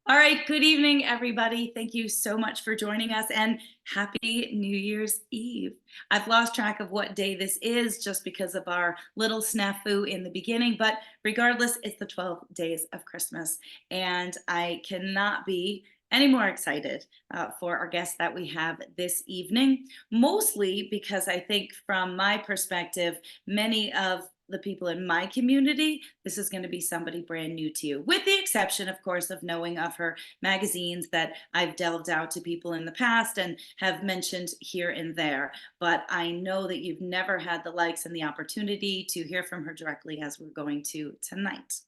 All right, good evening, everybody. Thank you so much for joining us and happy New Year's Eve. I've lost track of what day this is just because of our little snafu in the beginning, but regardless, it's the 12 days of Christmas. And I cannot be any more excited for our guests that we have this evening, mostly because I think, from my perspective, many of the people in my community, this is going to be somebody brand new to you, with the exception, of course, of knowing of her magazines that I've delved out to people in the past and have mentioned here and there. But I know that you've never had the likes and the opportunity to hear from her directly, as we're going to tonight.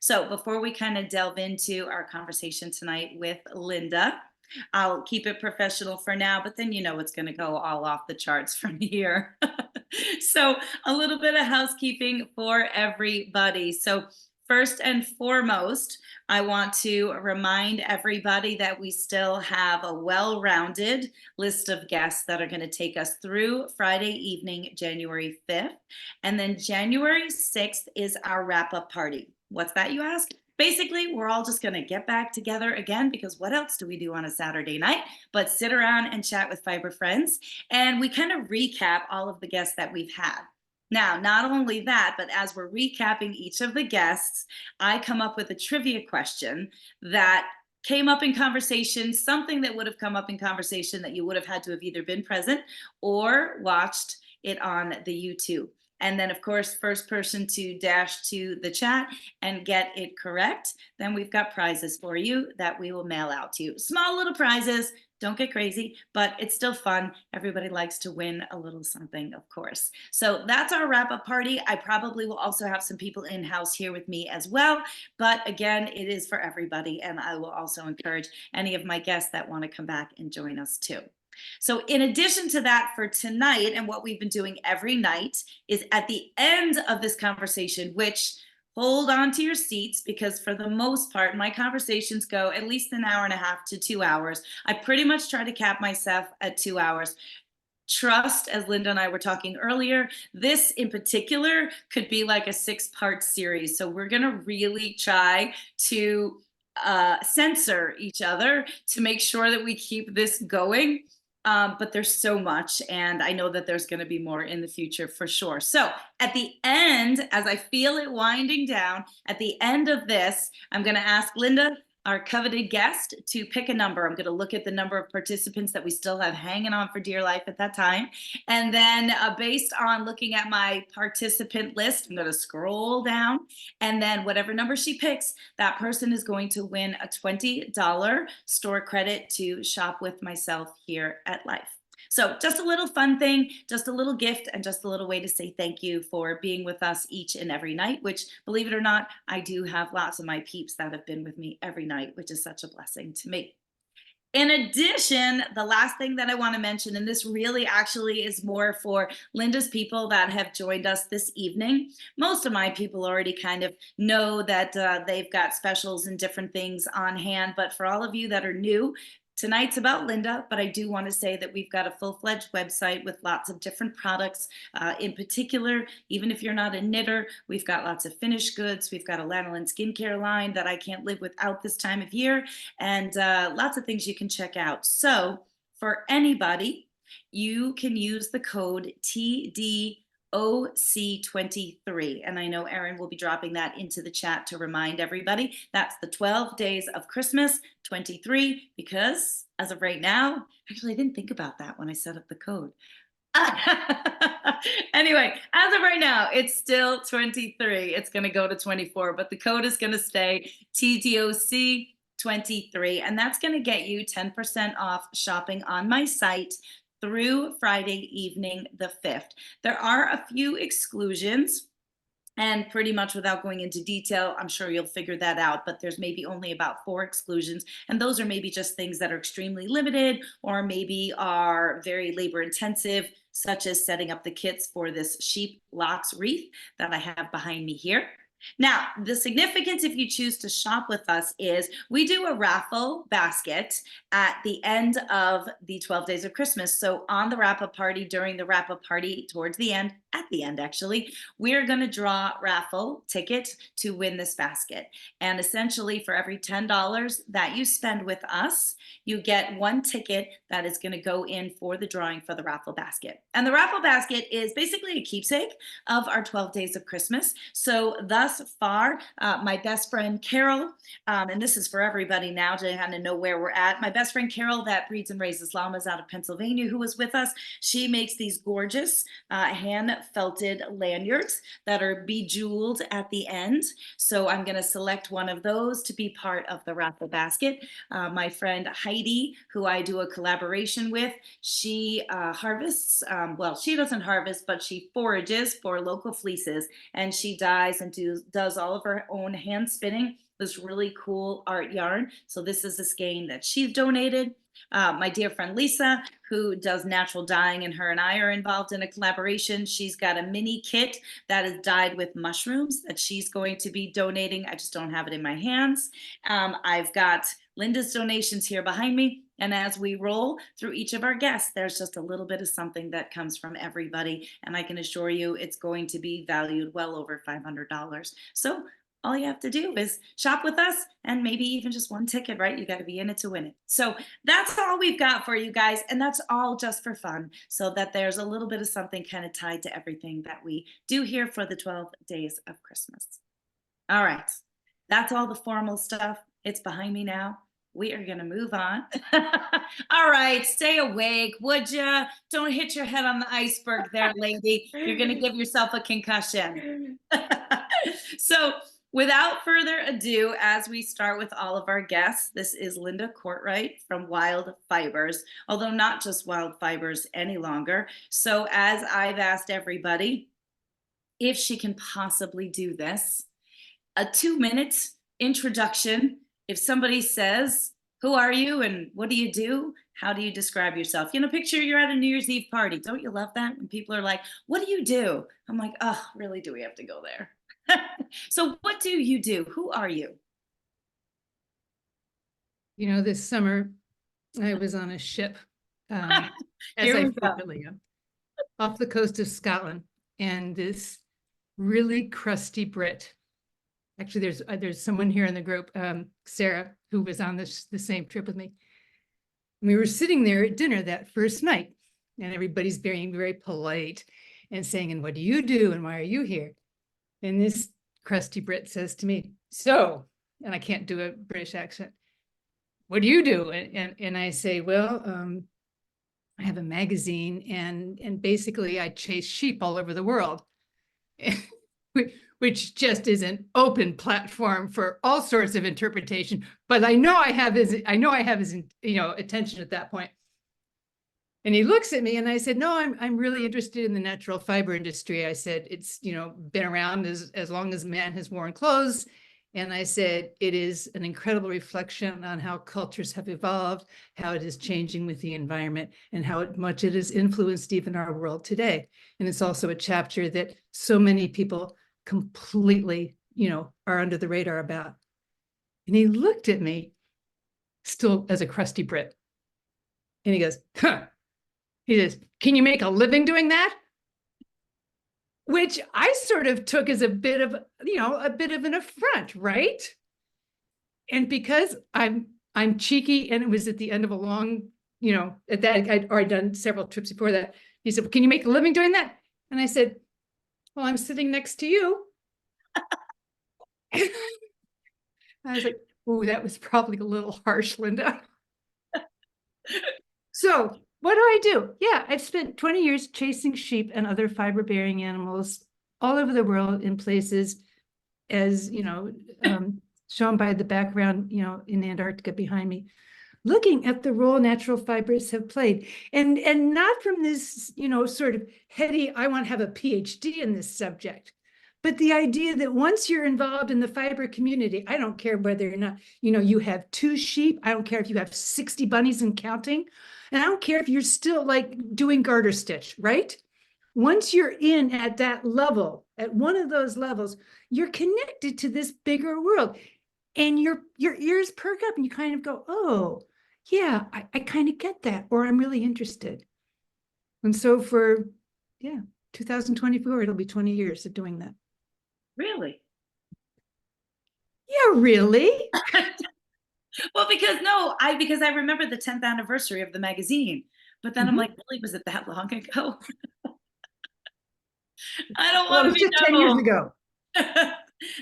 So before we kind of delve into our conversation tonight with Linda, I'll keep it professional for now, but then you know it's going to go all off the charts from here. So, a little bit of housekeeping for everybody. So, first and foremost, I want to remind everybody that we still have a well rounded list of guests that are going to take us through Friday evening, January 5th. And then January 6th is our wrap up party. What's that, you ask? Basically, we're all just going to get back together again, because what else do we do on a Saturday night but sit around and chat with fiber friends? And we kind of recap all of the guests that we've had. Now, not only that, but as we're recapping each of the guests, I come up with a trivia question that came up in conversation, something that would have come up in conversation that you would have had to have either been present or watched it on the YouTube. And then, of course, first person to dash to the chat and get it correct, then we've got prizes for you that we will mail out to you. Small little prizes. Don't get crazy, but it's still fun. Everybody likes to win a little something, of course. So that's our wrap up party. I probably will also have some people in house here with me as well. But again, it is for everybody. And I will also encourage any of my guests that want to come back and join us too. So, in addition to that, for tonight, and what we've been doing every night, is at the end of this conversation, which, hold on to your seats, because for the most part, my conversations go at least an hour and a half to 2 hours. I pretty much try to cap myself at 2 hours. Trust, as Linda and I were talking earlier, this in particular could be like a 6-part series. So, we're going to really try to censor each other to make sure that we keep this going. But there's so much, and I know that there's going to be more in the future for sure. So at the end, as I feel it winding down, at the end of this, I'm going to ask Linda, our coveted guest, to pick a number. I'm going to look at the number of participants that we still have hanging on for dear life at that time. And then based on looking at my participant list, I'm going to scroll down. And then whatever number she picks, that person is going to win a $20 store credit to shop with myself here at Life. So just a little fun thing, just a little gift, and just a little way to say thank you for being with us each and every night, which, believe it or not, I do have lots of my peeps that have been with me every night, which is such a blessing to me. In addition, the last thing that I want to mention, and this really actually is more for Linda's people that have joined us this evening. Most of my people already kind of know that they've got specials and different things on hand. But for all of you that are new, tonight's about Linda, but I do want to say that we've got a full-fledged website with lots of different products. In particular, even if you're not a knitter, we've got lots of finished goods. We've got a lanolin skincare line that I can't live without this time of year, and lots of things you can check out. So for anybody, you can use the code TD OC23. And I know Erin will be dropping that into the chat to remind everybody. That's the 12 days of Christmas 23, because as of right now, actually, I didn't think about that when I set up the code. Anyway, as of right now, it's still 23. It's going to go to 24, but the code is going to stay TDOC 23, and that's going to get you 10% off shopping on my site through Friday evening, the 5th. There are a few exclusions, and pretty much without going into detail, I'm sure you'll figure that out, but there's maybe only about 4 exclusions, and those are maybe just things that are extremely limited or maybe are very labor intensive, such as setting up the kits for this sheep locks wreath that I have behind me here. Now, the significance, if you choose to shop with us, is we do a raffle basket at the end of the 12 days of Christmas. So on the wrap-up party, during the wrap-up party, towards the end, at the end actually, we're going to draw raffle tickets to win this basket. And essentially, for every $10 that you spend with us, you get one ticket that is going to go in for the drawing for the raffle basket. And the raffle basket is basically a keepsake of our 12 days of Christmas. So thus far, my best friend Carol, and this is for everybody now to kind of know where we're at. My best friend Carol, that breeds and raises llamas out of Pennsylvania, who was with us, she makes these gorgeous hand felted lanyards that are bejeweled at the end. So I'm going to select one of those to be part of the raffle basket. My friend Heidi, who I do a collaboration with, she harvests, well, she doesn't harvest, but she forages for local fleeces, and she dyes and does all of her own hand spinning this really cool art yarn. So this is a skein that she's donated. My dear friend Lisa, who does natural dyeing, and her and I are involved in a collaboration. She's got a mini kit that is dyed with mushrooms that she's going to be donating. I just don't have it in my hands. I've got Linda's donations here behind me. And as we roll through each of our guests, there's just a little bit of something that comes from everybody. And I can assure you it's going to be valued well over $500. So all you have to do is shop with us, and maybe even just one ticket, right? You got to be in it to win it. So that's all we've got for you guys. And that's all just for fun, so that there's a little bit of something kind of tied to everything that we do here for the 12 days of Christmas. All right. That's all the formal stuff. It's behind me now. We are going to move on. All right. Stay awake, would ya? Don't hit your head on the iceberg there, lady. You're going to give yourself a concussion. So, without further ado, as we start with all of our guests, this is Linda Cortright from Wild Fibers, although not just Wild Fibers any longer. So as I've asked everybody, if she can possibly do this, a 2-minute introduction. If somebody says, who are you and what do you do? How do you describe yourself? You know, picture you're at a New Year's Eve party. Don't you love that when people are like, what do you do? I'm like, oh, really, do we have to go there? So what do you do? Who are you? You know, this summer I was on a ship, as Here I we go. frequently am, off the coast of Scotland, and this really crusty Brit. Actually, there's someone here in the group, Sarah, who was on the same trip with me. We were sitting there at dinner that first night, and everybody's being very polite and saying, and what do you do? And why are you here? And this crusty Brit says to me, so, and I can't do a British accent, what do you do? And I say, well, I have a magazine, and basically I chase sheep all over the world, which just is an open platform for all sorts of interpretation. But I know I have his attention at that point. And he looks at me, and I said, no, I'm really interested in the natural fiber industry. I said, it's, been around as long as man has worn clothes. And I said, it is an incredible reflection on how cultures have evolved, how it is changing with the environment, and how much it has influenced even our world today. And it's also a chapter that so many people completely, are under the radar about. And he looked at me still as a crusty Brit. And he goes, huh. He says, can you make a living doing that? Which I sort of took as a bit of an affront, right? And because I'm cheeky, and it was at the end of a long, at that I'd already done several trips before that. He said, well, can you make a living doing that? And I said, well, I'm sitting next to you. I was like, oh, that was probably a little harsh, Linda. So what do I do? Yeah, I've spent 20 years chasing sheep and other fiber-bearing animals all over the world in places, as shown by the background, in Antarctica behind me, looking at the role natural fibers have played, and not from this, sort of heady, I want to have a PhD in this subject, but the idea that once you're involved in the fiber community, I don't care whether or not, you have 2 sheep, I don't care if you have 60 bunnies and counting, and I don't care if you're still like doing garter stitch, right? Once you're in at that level, at one of those levels, you're connected to this bigger world, and your ears perk up and you kind of go, oh, yeah, I kind of get that, or I'm really interested. And so for 2024, it'll be 20 years of doing that. Really? Yeah, really? Well, because I remember the 10th anniversary of the magazine, but then I'm like, really, was it that long ago? I don't Well, want it to was be just that 10 years old. ago.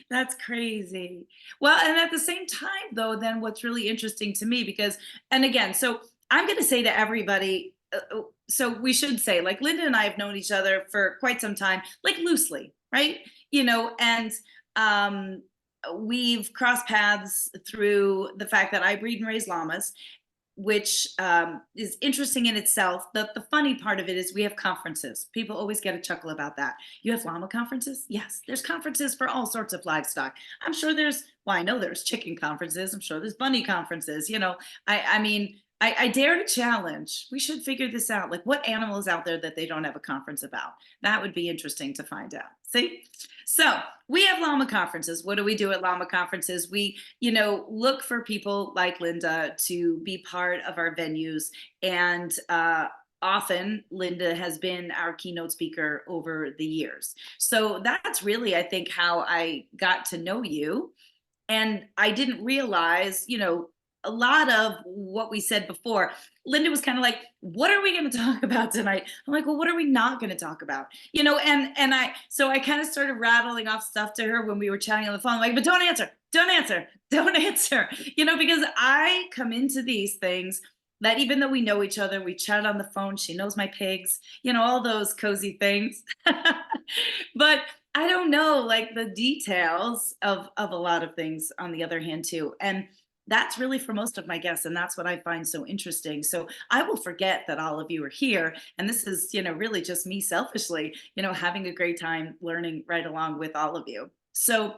That's crazy. Well, and at the same time, though, then what's really interesting to me, because, and again, so I'm going to say to everybody, so we should say, like, Linda and I have known each other for quite some time, like loosely, right? And um, we've crossed paths through the fact that I breed and raise llamas, which is interesting in itself. The funny part of it is we have conferences. People always get a chuckle about that. You have llama conferences? Yes, there's conferences for all sorts of livestock. I'm sure I know there's chicken conferences. I'm sure there's bunny conferences. I mean, I dare to challenge. We should figure this out. Like, what animal is out there that they don't have a conference about? That would be interesting to find out. See? So we have llama conferences. What do we do at llama conferences? We, look for people like Linda to be part of our venues. And often Linda has been our keynote speaker over the years. So that's really, I think, how I got to know you. And I didn't realize, a lot of what we said before. Linda was kind of like, what are we going to talk about tonight? I'm like, well, what are we not going to talk about? So I kind of started rattling off stuff to her when we were chatting on the phone. I'm like, but don't answer, don't answer, don't answer, because I come into these things that even though we know each other, we chat on the phone, she knows my pigs, all those cozy things. But I don't know, like, the details of a lot of things on the other hand too. And that's really for most of my guests, and that's what I find so interesting. So I will forget that all of you are here, and this is, really just me selfishly, having a great time learning right along with all of you. So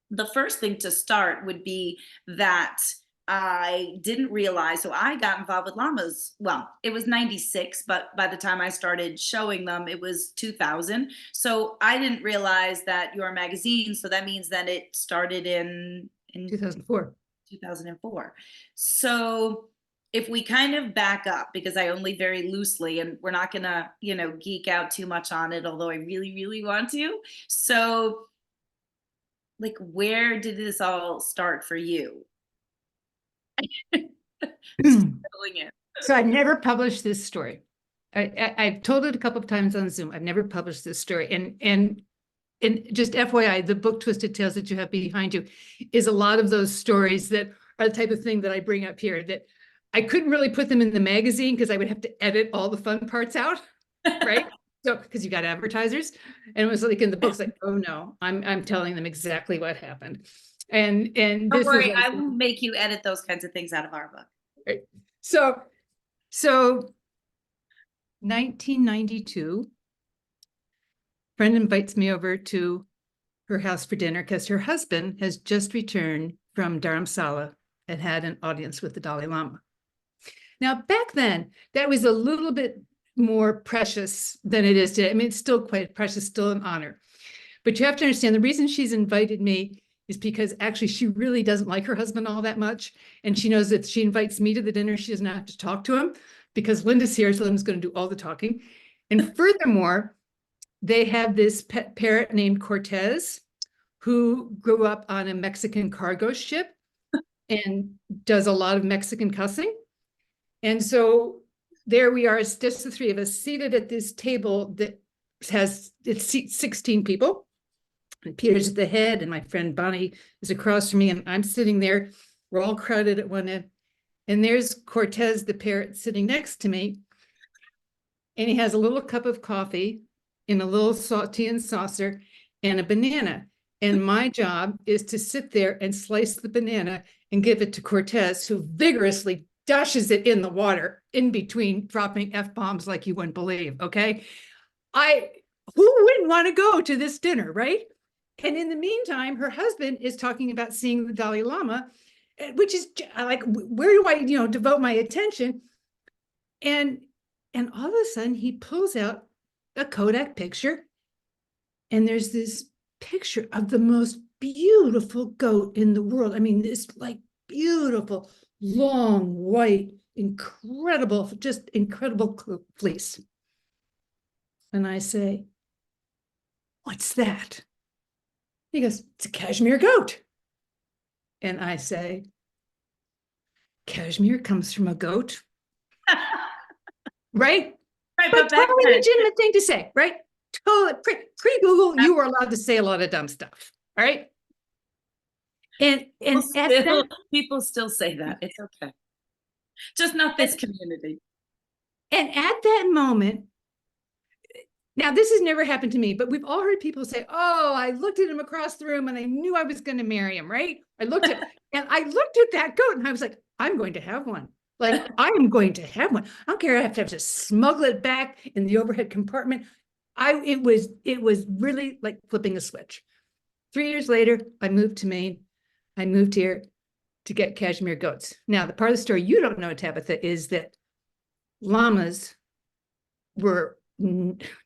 the first thing to start would be that I didn't realize. So I got involved with llamas. Well, it was 96, but by the time I started showing them, it was 2000. So I didn't realize that your magazine, so that means that it started in 2004. 2004. So if we kind of back up, because I only very loosely, and we're not going to, geek out too much on it, although I really, really want to. So, like, where did this all start for you? Just filling in. So I never published this story. I've told it a couple of times on Zoom. I've never published this story. And just FYI, the book Twisted Tales that you have behind you is a lot of those stories that are the type of thing that I bring up here that I couldn't really put them in the magazine because I would have to edit all the fun parts out, right? So, because you got advertisers, and it was like in the books, like, oh no, I'm telling them exactly what happened. And Don't this worry, was like, I will make you edit those kinds of things out of our book. right. So 1992, friend invites me over to her house for dinner because her husband has just returned from Dharamsala and had an audience with the Dalai Lama. Now, back then, that was a little bit more precious than it is today. I mean, it's still quite precious, still an honor. But you have to understand the reason she's invited me is because actually she really doesn't like her husband all that much. And she knows that if she invites me to the dinner, she doesn't have to talk to him because Linda's here, so Linda's going to do all the talking. And furthermore, they have this pet parrot named Cortez, who grew up on a Mexican cargo ship and does a lot of Mexican cussing. And so there we are, it's just the three of us seated at this table that it seats 16 people. And Peter's at the head, and my friend Bonnie is across from me, and I'm sitting there. We're all crowded at one end. And there's Cortez, the parrot, sitting next to me. And he has a little cup of coffee in a little tea and saucer and a banana. And my job is to sit there and slice the banana and give it to Cortez, who vigorously dashes it in the water in between dropping F-bombs like you wouldn't believe, okay? Who wouldn't want to go to this dinner, right? And in the meantime, her husband is talking about seeing the Dalai Lama, which is like, where do I, devote my attention? And all of a sudden he pulls out a Kodak picture, and there's this picture of the most beautiful goat in the world. I mean, this like beautiful, long, white, incredible, just incredible fleece. And I say, what's that? He goes, it's a cashmere goat. And I say, cashmere comes from a goat, right? Right, But but back totally then, legitimate thing to say, right? Totally pre-Google, you were allowed to say a lot of dumb stuff. All right. And at that, people still say that. It's okay. Just not this community. and at that moment, now this has never happened to me, but we've all heard people say, oh, I looked at him across the room and I knew I was going to marry him, right? I looked at that goat and I was like, I'm going to have one. Like, I am going to have one. I don't care. I have to smuggle it back in the overhead compartment. It was really like flipping a switch. 3 years later, I moved to Maine. I moved here to get cashmere goats. Now, the part of the story you don't know, Tabitha, is that llamas were,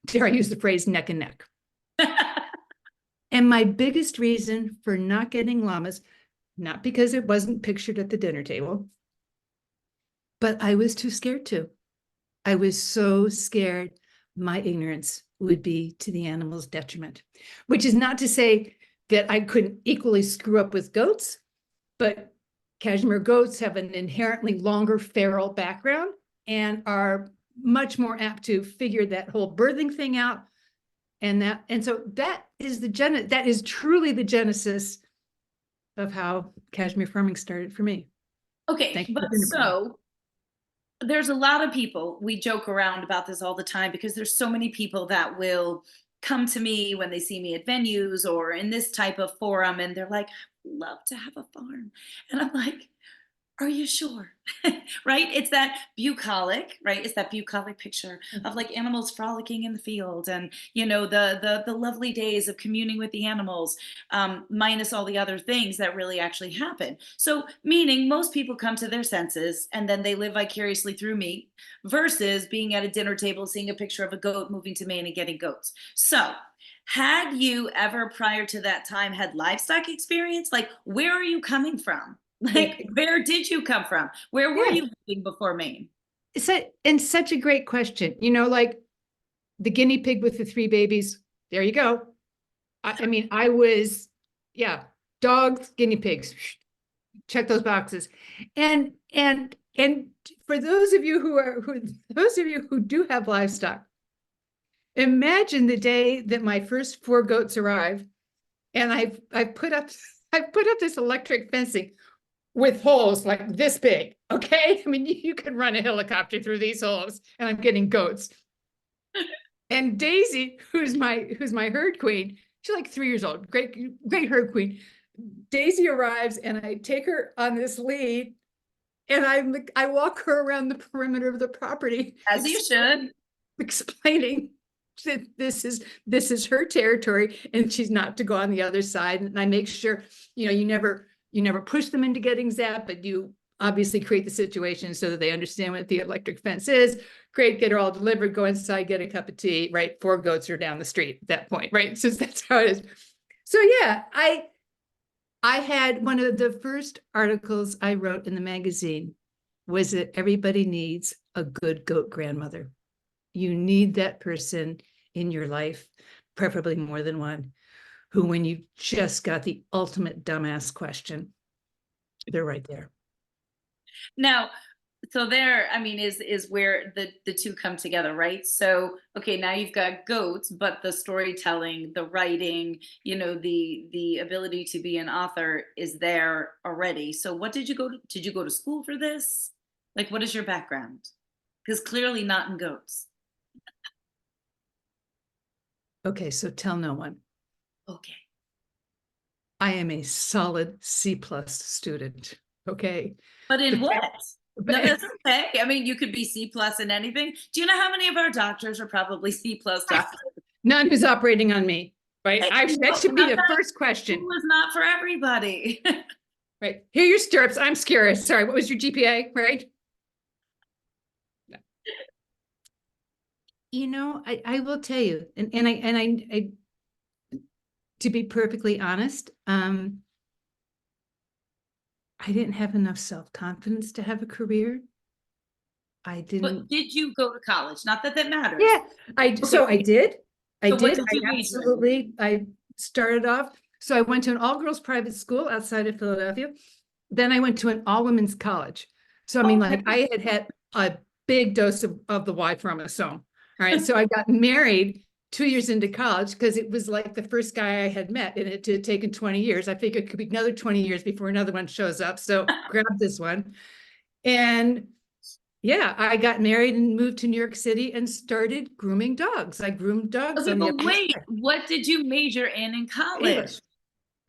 dare I use the phrase, neck and neck. And my biggest reason for not getting llamas, not because it wasn't pictured at the dinner table, but I was too scared to. I was so scared my ignorance would be to the animal's detriment, which is not to say that I couldn't equally screw up with goats, but cashmere goats have an inherently longer feral background and are much more apt to figure that whole birthing thing out. And so that is truly the genesis of how cashmere farming started for me. Okay, but so there's a lot of people, we joke around about this all the time because there's so many people that will come to me when they see me at venues or in this type of forum and they're like, I would love to have a farm. And I'm like, are you sure? Right? It's that bucolic, right? It's that bucolic picture of like animals frolicking in the field and the lovely days of communing with the animals, minus all the other things that really actually happen. So meaning most people come to their senses and then they live vicariously through me versus being at a dinner table, seeing a picture of a goat moving to Maine and getting goats. So had you ever prior to that time had livestock experience? Like, where are you coming from? Like, where did you come from? Where were you living before Maine? It's such a great question. Like the guinea pig with the 3 babies. There you go. I mean, I was, dogs, guinea pigs. Check those boxes. And for those of you who do have livestock, imagine the day that my first 4 goats arrive, and I've put up this electric fencing with holes like this big, okay? I mean, you could run a helicopter through these holes, and I'm getting goats. And Daisy, who's my herd queen, she's like 3 years old, great herd queen. Daisy arrives, and I take her on this lead, and I walk her around the perimeter of the property, as you should, explaining that this is her territory, and she's not to go on the other side. And I make sure, you never push them into getting zapped, but you obviously create the situation so that they understand what the electric fence is. Great, get her all delivered, go inside, get a cup of tea, right? 4 goats are down the street at that point, right? So that's how it is. So yeah, I had one of the first articles I wrote in the magazine was that everybody needs a good goat grandmother. You need that person in your life, preferably more than one, who, when you just got the ultimate dumbass question, they're right there. Now, so there, I mean, is where the two come together, right? So, okay, now you've got goats, but the storytelling, the writing, the ability to be an author is there already. So, what did you go to? Did you go to school for this? Like, what is your background? Because clearly not in goats. Okay, so tell no one. Okay. I am a solid C+ student. Okay. But in what? No, that's okay. I mean, you could be C+ in anything. Do you know how many of our doctors are probably C+ doctors? None who's operating on me, right? That should be the first question. It was not for everybody. Right. Here are your stirrups. I'm scared. Sorry, what was your GPA, right? I will tell you, and I to be perfectly honest, I didn't have enough self-confidence to have a career. I didn't. But did you go to college? Not that that matters. Yeah, so I did. I So what did. did you major in? I started off, so I went to an all-girls private school outside of Philadelphia. Then I went to an all-women's college. So I mean, like I had a big dose of the Y chromosome. All right. So I got married 2 years into college because it was like the first guy I had met, and it had taken 20 years. I figured it could be another 20 years before another one shows up. So grab this one. And yeah, I got married and moved to New York City and started grooming dogs. I groomed dogs Okay, on the but Upper East wait, Side. what did you major in college? English.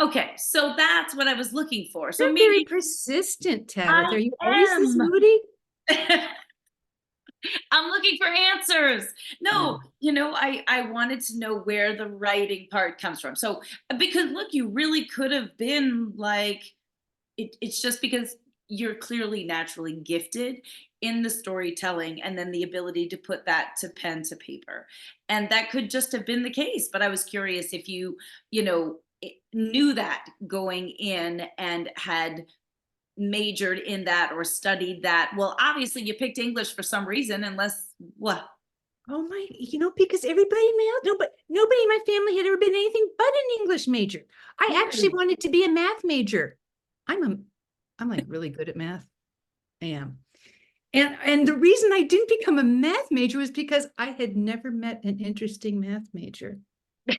Okay, so that's what I was looking for. So You're very maybe persistent, Tabitha. I Are you always this am. moody? I'm looking for answers. Yeah. No, I wanted to know where the writing part comes from. So because look, you really could have been like it's just because you're clearly naturally gifted in the storytelling and then the ability to put that to pen to paper. And that could just have been the case, but I was curious if knew that going in and had majored in that or studied that. Well, obviously you picked English for some reason, unless what? Oh my, because everybody in my house, nobody in my family had ever been anything but an English major. I actually Really? wanted to be a math major. I'm like really good at math. I am. And the reason I didn't become a math major was because I had never met an interesting math major.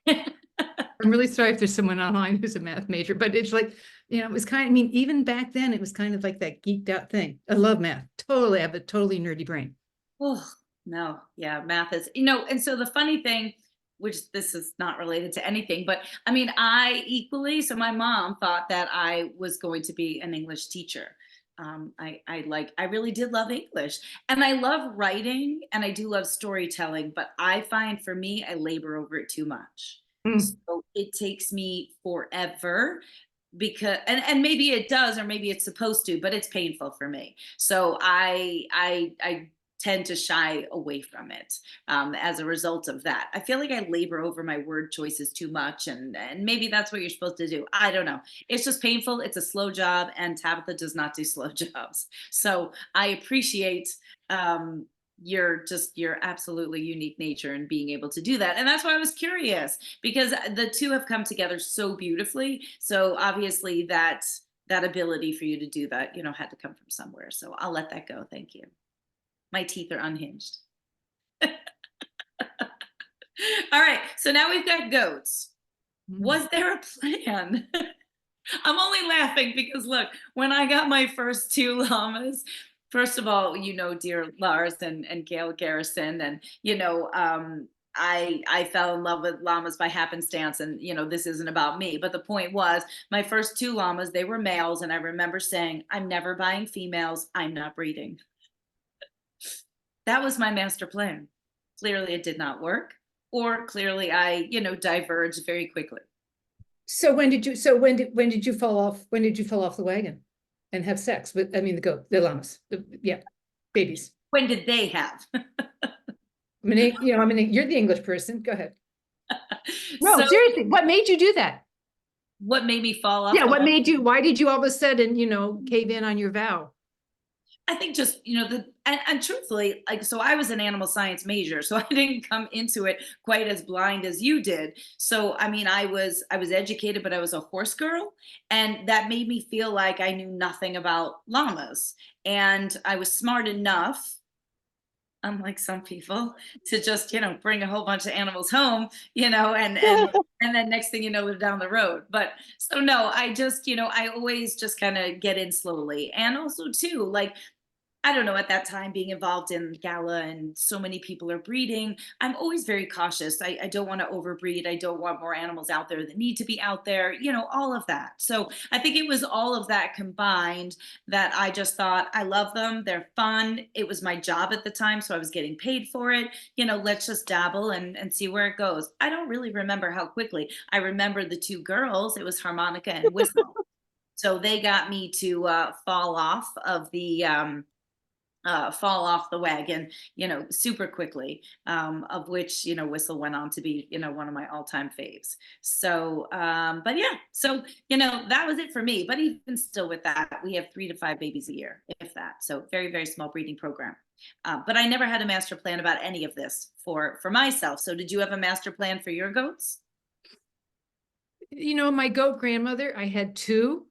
I'm really sorry if there's someone online who's a math major, but it's like, it was kind of, I mean, even back then, it was kind of like that geeked out thing. I love math. Totally. I have a totally nerdy brain. Oh, no. Yeah, math is, and so the funny thing, which this is not related to anything, but I mean, so my mom thought that I was going to be an English teacher. I really did love English, and I love writing, and I do love storytelling, but I find for me, I labor over it too much. Mm. So it takes me forever because and maybe it does or maybe it's supposed to, but it's painful for me, so I tend to shy away from it. As a result of that, I feel like I labor over my word choices too much, and maybe that's what you're supposed to do. I don't know. It's just painful. It's a slow job, and Tabitha does not do slow jobs, so I appreciate your absolutely unique nature and being able to do that. And that's why I was curious, because the two have come together so beautifully. So obviously that ability for you to do that, had to come from somewhere. So I'll let that go. Thank you. My teeth are unhinged. All right. So now we've got goats. Was there a plan? I'm only laughing because look, when I got my first two llamas, first of all, dear Lars and Gail Garrison, and I fell in love with llamas by happenstance, and this isn't about me, but the point was my first two llamas, they were males, and I remember saying, I'm never buying females, I'm not breeding. That was my master plan. Clearly it did not work, or clearly I, diverged very quickly. So when did you fall off? When did you fall off the wagon and have sex with, I mean, the llamas, babies? When did they have? You're the English person. Go ahead. No, So seriously, what made you do that? what made me fall off? Yeah, why did you all of a sudden, cave in on your vow? I think just, and truthfully, like, so I was an animal science major, so I didn't come into it quite as blind as you did. So, I mean, I was educated, but I was a horse girl, and that made me feel like I knew nothing about llamas. And I was smart enough, unlike some people, to just, bring a whole bunch of animals home, and then next thing you know, they're down the road. But so no, I just, I always just kind of get in slowly. And also too, like, I don't know, at that time being involved in gala and so many people are breeding, I'm always very cautious. I don't want to overbreed. I don't want more animals out there that need to be out there, all of that. So I think it was all of that combined that I just thought, I love them. They're fun. It was my job at the time, so I was getting paid for it. Let's just dabble and see where it goes. I don't really remember how quickly. I remember the two girls. It was harmonica and whistle. So they got me to fall off of the fall off the wagon, super quickly, of which, Whistle went on to be, one of my all-time faves. So, but yeah, so, that was it for me. But even still with that, we have 3 to 5 babies a year, if that. So very, very small breeding program. But I never had a master plan about any of this for myself. So did you have a master plan for your goats? My goat grandmother, I had two.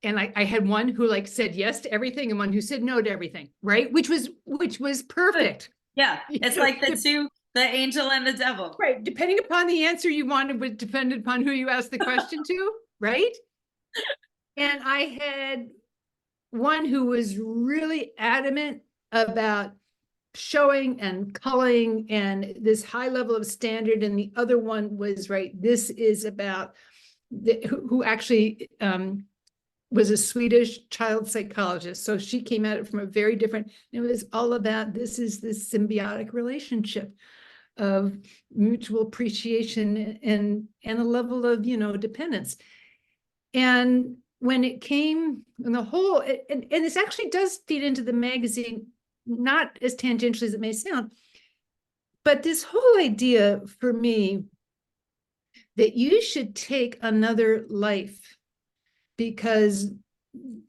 And I had one who like said yes to everything and one who said no to everything, right? Which was perfect. Yeah, it's like the angel and the devil. Right. Depending upon the answer you wanted would depend upon who you asked the question to, right? And I had one who was really adamant about showing and culling and this high level of standard. And the other one was, right, this is about who actually was a Swedish child psychologist. So she came at it from a very different, it was all about this is this symbiotic relationship of mutual appreciation and a level of, dependence. And when it came in the whole, and this actually does feed into the magazine, not as tangentially as it may sound, but this whole idea for me that you should take another life because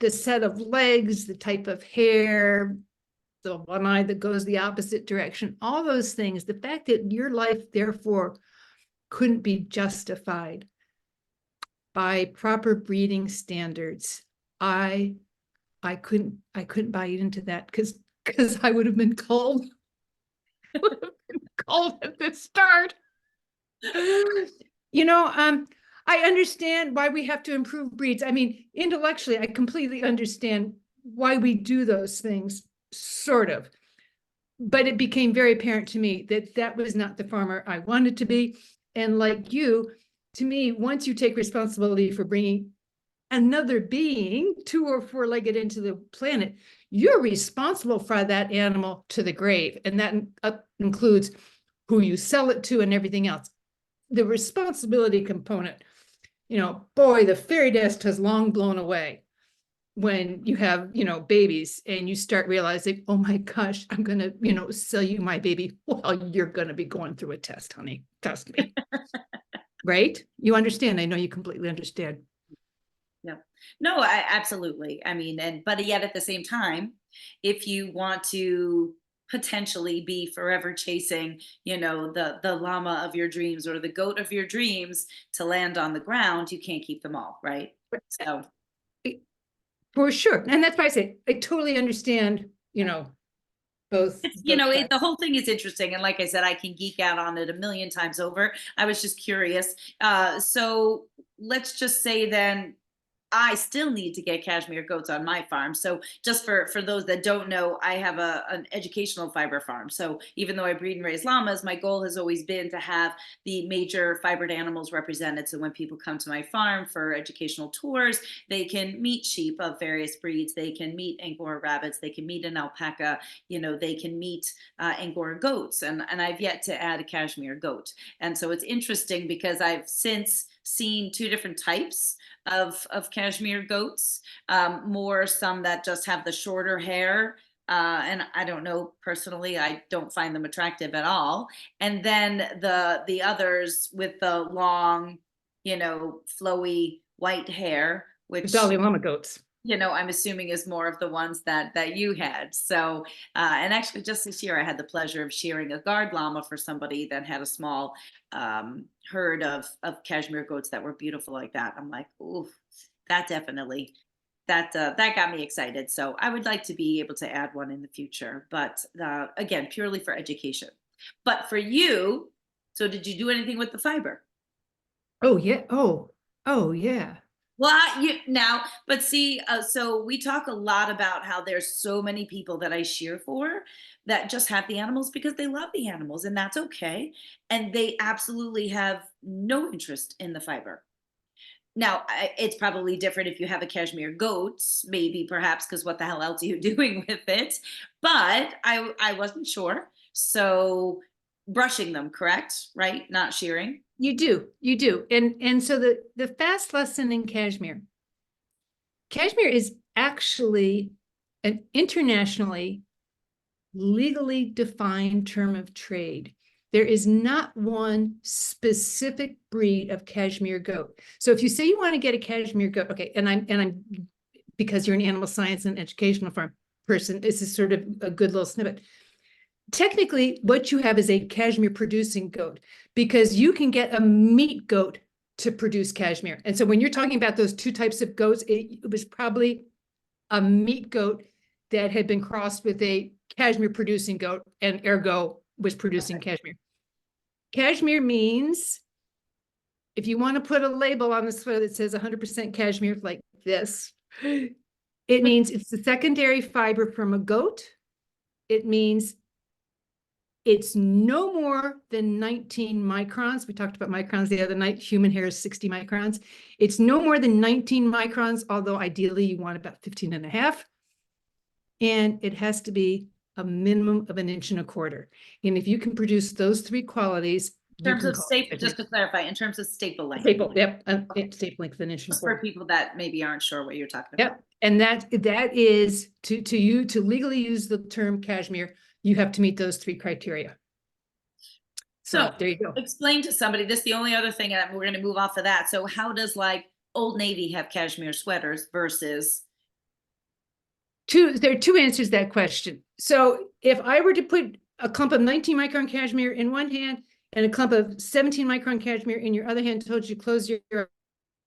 the set of legs, the type of hair, the one eye that goes the opposite direction, all those things, the fact that your life therefore couldn't be justified by proper breeding standards. I couldn't buy into that because I would have been called at the start. I understand why we have to improve breeds. I mean, intellectually, I completely understand why we do those things, sort of. But it became very apparent to me that that was not the farmer I wanted to be. And like you, to me, once you take responsibility for bringing another being, 2 or 4-legged, into the planet, you're responsible for that animal to the grave. And that includes who you sell it to and everything else. The responsibility component, boy, the fairy dust has long blown away when you have, babies and you start realizing, oh my gosh, I'm going to, sell you my baby. Well, you're going to be going through a test, honey. Trust me. Right? You understand. I know you completely understand. Yeah. No, I absolutely. I mean, but yet at the same time, if you want to potentially be forever chasing, the llama of your dreams or the goat of your dreams to land on the ground, you can't keep them all, right? So for sure. And that's why I say I totally understand, both. The whole thing is interesting. And like I said, I can geek out on it a million times over. I was just curious. So let's just say then I still need to get cashmere goats on my farm. So just for those that don't know, I have an educational fiber farm. So even though I breed and raise llamas, my goal has always been to have the major fibered animals represented. So when people come to my farm for educational tours, they can meet sheep of various breeds. They can meet Angora rabbits. They can meet an alpaca. They can meet Angora goats. And I've yet to add a cashmere goat. And so it's interesting because I've since seen 2 different types of cashmere goats, more some that just have the shorter hair. And I don't know, personally, I don't find them attractive at all. And then the others with the long, flowy white hair, which Dalai Lama goats. I'm assuming is more of the ones that you had. So, and actually just this year, I had the pleasure of shearing a guard llama for somebody that had a small herd of cashmere goats that were beautiful like that. I'm like, ooh, that definitely, that got me excited. So I would like to be able to add one in the future, but again, purely for education. But for you, so did you do anything with the fiber? Oh, yeah. Oh, yeah. Well, but see, so we talk a lot about how there's so many people that I shear for that just have the animals because they love the animals, and that's okay. And they absolutely have no interest in the fiber. Now, it's probably different if you have a cashmere goat, maybe perhaps because what the hell else are you doing with it? But I wasn't sure. So brushing them, correct? Right? Not shearing. You do. And so the fast lesson in cashmere is actually an internationally legally defined term of trade. There is not one specific breed of cashmere goat. So if you say you want to get a cashmere goat, okay, and I'm because you're an animal science and educational farm person, this is sort of a good little snippet. Technically, what you have is a cashmere producing goat, because you can get a meat goat to produce cashmere. And so when you're talking about those two types of goats, it was probably a meat goat that had been crossed with a cashmere producing goat, and ergo was producing cashmere. Cashmere means, if you want to put a label on the sweater that says 100% cashmere, like this, it means it's the secondary fiber from a goat. It means it's no more than 19 microns. We talked about microns the other night. Human hair is 60 microns. It's no more than 19 microns, although ideally you want about 15 and a half. And it has to be a minimum of 1.25 inches. And if you can produce those three qualities, In terms of staple, just to clarify, in terms of staple length. Staple, yep, staple length, 1.25 inches. Just for people that maybe aren't sure what you're talking about. Yep, and that is to legally use the term cashmere, you have to meet those three criteria. So there you go. Explain to somebody, this is the only other thing, and we're going to move off of that. So how does like Old Navy have cashmere sweaters versus? There are two answers to that question. So if I were to put a clump of 19 micron cashmere in one hand and a clump of 17 micron cashmere in your other hand, told you to close your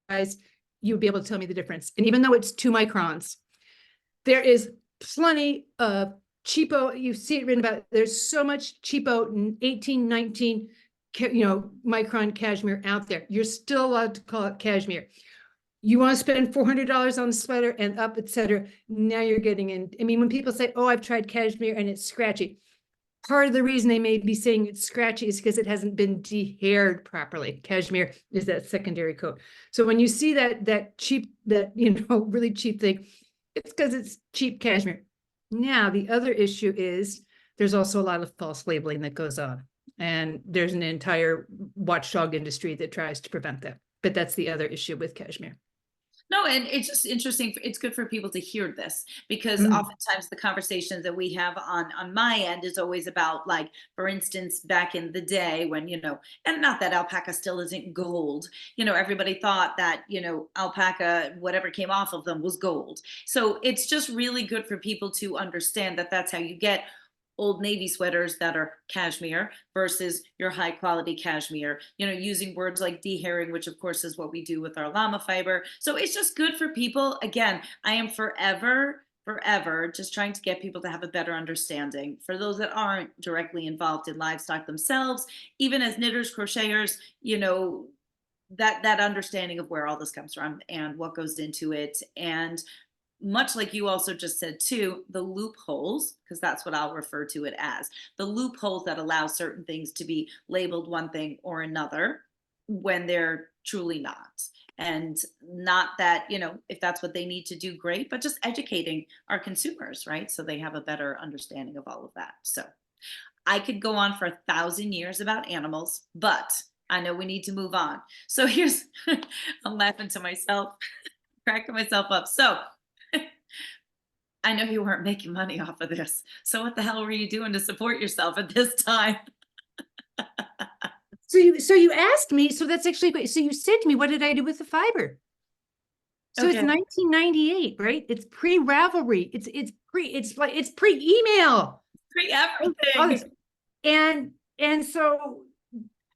eyes, you would be able to tell me the difference. And even though it's 2 microns, there is plenty of cheapo, you see it written about, there's so much cheapo 18, 19, micron cashmere out there. You're still allowed to call it cashmere. You want to spend $400 on the sweater and up, et cetera. Now you're getting in. I mean, when people say, oh, I've tried cashmere and it's scratchy, part of the reason they may be saying it's scratchy is because it hasn't been de-haired properly. Cashmere is that secondary coat. So when you see that cheap, really cheap thing, it's because it's cheap cashmere. Now, the other issue is there's also a lot of false labeling that goes on. And there's an entire watchdog industry that tries to prevent that. But that's the other issue with cashmere. No, and it's just interesting. It's good for people to hear this, because oftentimes the conversations that we have on my end is always about, like, for instance, back in the day when, and not that alpaca still isn't gold, everybody thought that, alpaca, whatever came off of them was gold. So it's just really good for people to understand that that's how you get Old Navy sweaters that are cashmere versus your high quality cashmere, using words like dehairing, which of course is what we do with our llama fiber. So it's just good for people. Again, I am forever just trying to get people to have a better understanding. For those that aren't directly involved in livestock themselves, even as knitters, crocheters, that understanding of where all this comes from and what goes into it. And much like you also just said too, the loopholes, because that's what I'll refer to it as, the loopholes that allow certain things to be labeled one thing or another when they're truly not. And not that, if that's what they need to do, great, but just educating our consumers, right? So they have a better understanding of all of that. So I could go on for 1,000 years about animals, but I know we need to move on. So here's, I'm laughing to myself, cracking myself up. So I know you weren't making money off of this. So what the hell were you doing to support yourself at this time? So you asked me, so that's actually great. So you said to me, what did I do with the fiber? So It's 1998, right? It's pre-Ravelry. It's pre-email. Pre-everything. And so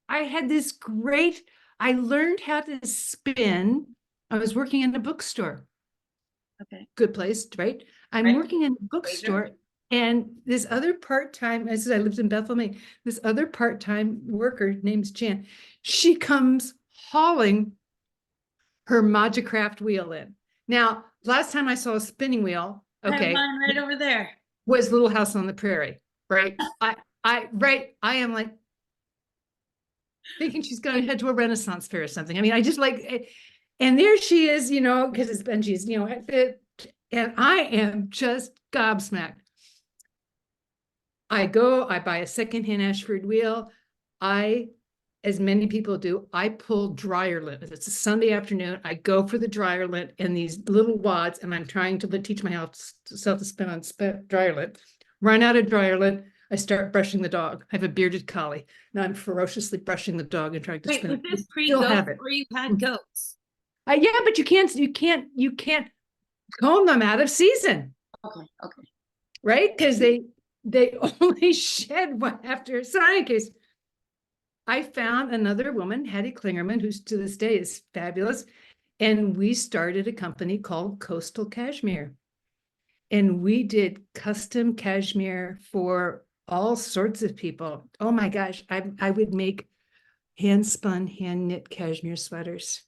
I had this I learned how to spin. I was working in a bookstore. Okay. Good place, right? I'm working in a bookstore, and this other part-time, I lived in Bethel, Maine, this other part-time worker named Jan, she comes hauling her Majacraft wheel in. Now, last time I saw a spinning wheel, okay, mine right over there, was Little House on the Prairie, right? I am like thinking she's going to head to a Renaissance fair or something. I mean, I just like, and there she is, because it's Benji's, and I am just gobsmacked. I buy a secondhand Ashford wheel. As many people do, I pull dryer lint. It's a Sunday afternoon. I go for the dryer lint and these little wads, and I'm trying to teach myself to spin on dryer lint. run out of dryer lint. I start brushing the dog. I have a bearded collie. Now I'm ferociously brushing the dog and trying to Wait, spin was it. this Still have pre-goats it. or you had goats? Yeah, but you can't comb them out of season, Okay, okay. right? Because they only shed one after. So in any case, I found another woman, Hattie Klingerman, who's to this day is fabulous. And we started a company called Coastal Cashmere. And we did custom cashmere for all sorts of people. Oh my gosh, I would make hand spun, hand knit cashmere sweaters.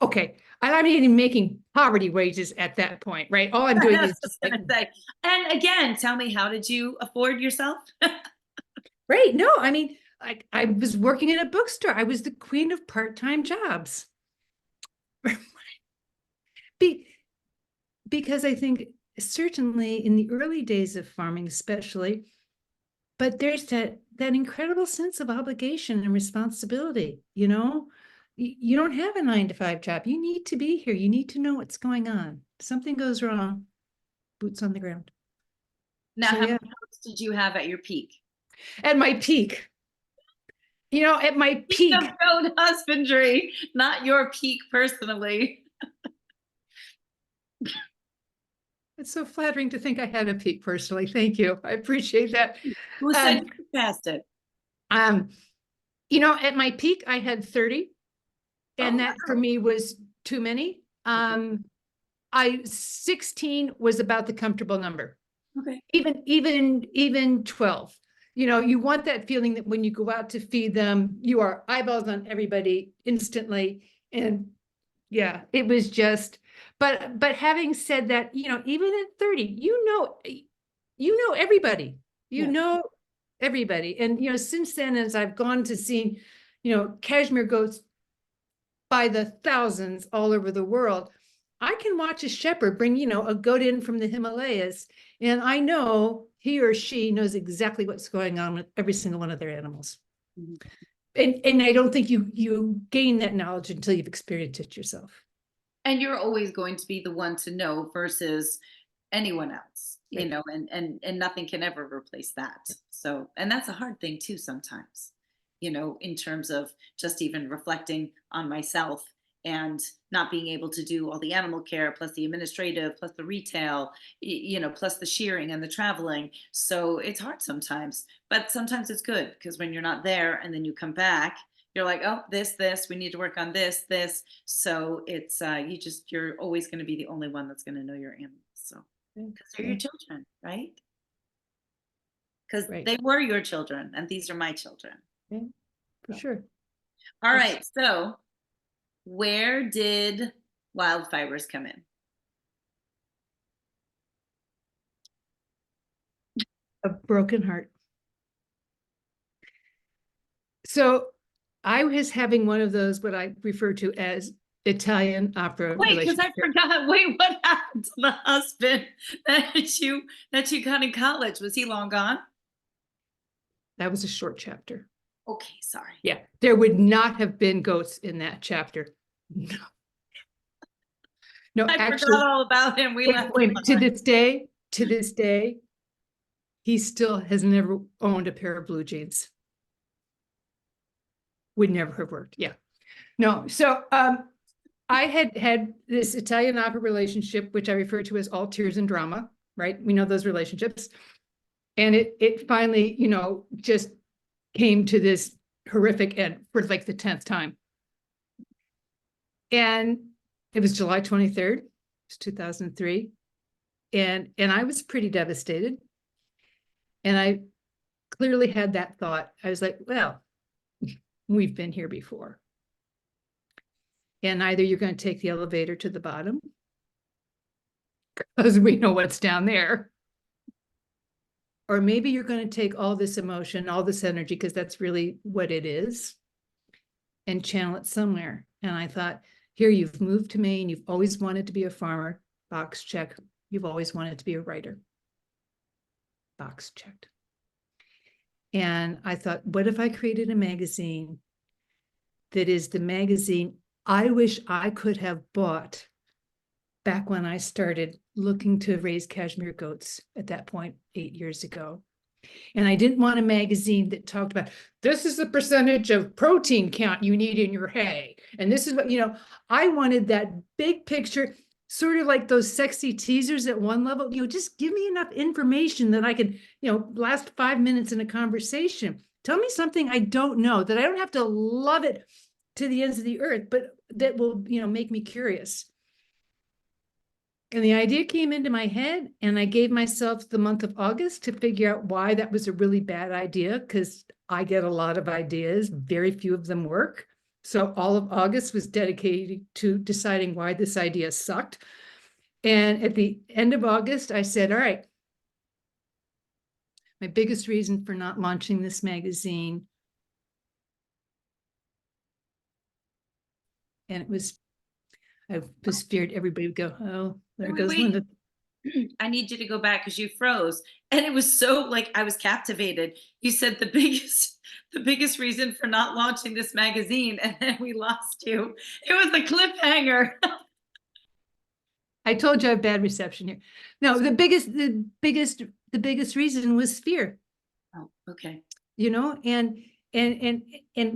Okay, I'm not even making poverty wages at that point, right? All I'm doing I is was just just gonna say. And again, tell me, how did you afford yourself? right. No, I mean, I was working in a bookstore. I was the queen of part-time jobs. Be, because I think certainly in the early days of farming, especially, but there's that incredible sense of obligation and responsibility, you know? You don't have a 9 to 5 job. You need to be here. You need to know what's going on. Something goes wrong, boots on the ground. Now, So how yeah, many goats did you have at your peak? at my peak, at my Peak of peak, goat husbandry, not your peak personally. it's so flattering to think I had a peak personally. Thank you. I appreciate that. Who said Um, you passed it? um, at my peak, I had 30, Oh, and that for me was too many. wow. 16 was about the comfortable number. Okay. Even 12. You want that feeling that when you go out to feed them, you are eyeballs on everybody instantly. And yeah, it was just, but having said that, even at 30, everybody, Yeah. everybody. And, since then, as I've gone to see, cashmere goats by the thousands all over the world, I can watch a shepherd bring, a goat in from the Himalayas, and I know he or she knows exactly what's going on with every single one of their animals. Mhm. And I don't think you gain that knowledge until you've experienced it yourself. And you're always going to be the one to know versus anyone else, Right. and nothing can ever replace that. So, and that's a hard thing too sometimes, in terms of just even reflecting on myself and not being able to do all the animal care plus the administrative plus the retail, plus the shearing and the traveling. So it's hard sometimes, but sometimes it's good because when you're not there and then you come back, you're like, oh, this, we need to work on this. So it's you're always going to be the only one that's going to know your animals. So because they're your Yeah, children, right? Because right. they were your children and these are my children. Yeah, for So. sure. All That's right. So where did wild fibers come in? a broken heart. So I was having one of those, what I refer to as Italian opera Wait, because I relationship. forgot. Wait, what happened to the husband that you got in college? Was he long gone? That was a short chapter. Okay, sorry. Yeah, there would not have been goats in that chapter. No, no, I actually, forgot all about him. We left him to this day, he still has never owned a pair of blue jeans. Would never have worked. Yeah. No. So I had this Italian opera relationship, which I refer to as all tears and drama, right? We know those relationships. And it finally, just came to this horrific end for like the 10th time. And it was July 23rd, 2003. And I was pretty devastated. And I clearly had that thought. I was like, well, we've been here before. And either you're going to take the elevator to the bottom, because we know what's down there, or maybe you're going to take all this emotion, all this energy, because that's really what it is, and channel it somewhere. And I thought, here, you've moved to Maine. You've always wanted to be a farmer. Box check. You've always wanted to be a writer. Box checked. And I thought, what if I created a magazine that is the magazine I wish I could have bought back when I started looking to raise cashmere goats at that point 8 years ago. And I didn't want a magazine that talked about, this is the percentage of protein count you need in your hay. And this is what, I wanted that big picture, sort of like those sexy teasers at one level, just give me enough information that I could, last 5 minutes in a conversation. Tell me something I don't know, that I don't have to love it to the ends of the earth, but that will, make me curious. And the idea came into my head, and I gave myself the month of August to figure out why that was a really bad idea, because I get a lot of ideas, very few of them work. So all of August was dedicated to deciding why this idea sucked. And at the end of August, I said, all right, my biggest reason for not launching this magazine, and I was feared everybody would go, oh, there goes Linda. I need you to go back because you froze. And it was so like I was captivated. You said the biggest reason for not launching this magazine, and then we lost you. It was a cliffhanger. I told you I have bad reception here. No, the biggest reason was fear. Oh, okay. And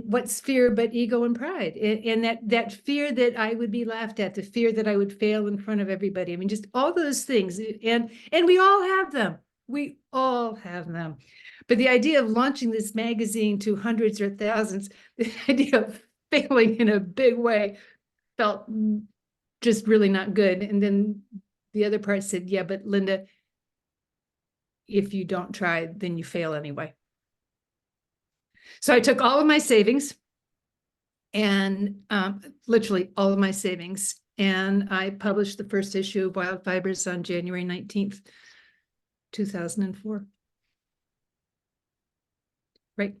what's fear but ego and pride, and that fear that I would be laughed at, the fear that I would fail in front of everybody. I mean, just all those things, and we all have them. We all have them. But the idea of launching this magazine to hundreds or thousands, the idea of failing in a big way felt just really not good. And then the other part said, yeah, but Linda, if you don't try, then you fail anyway. So I took all of my savings, and literally all of my savings, and I published the first issue of Wild Fibers on January 19th, 2004. Right?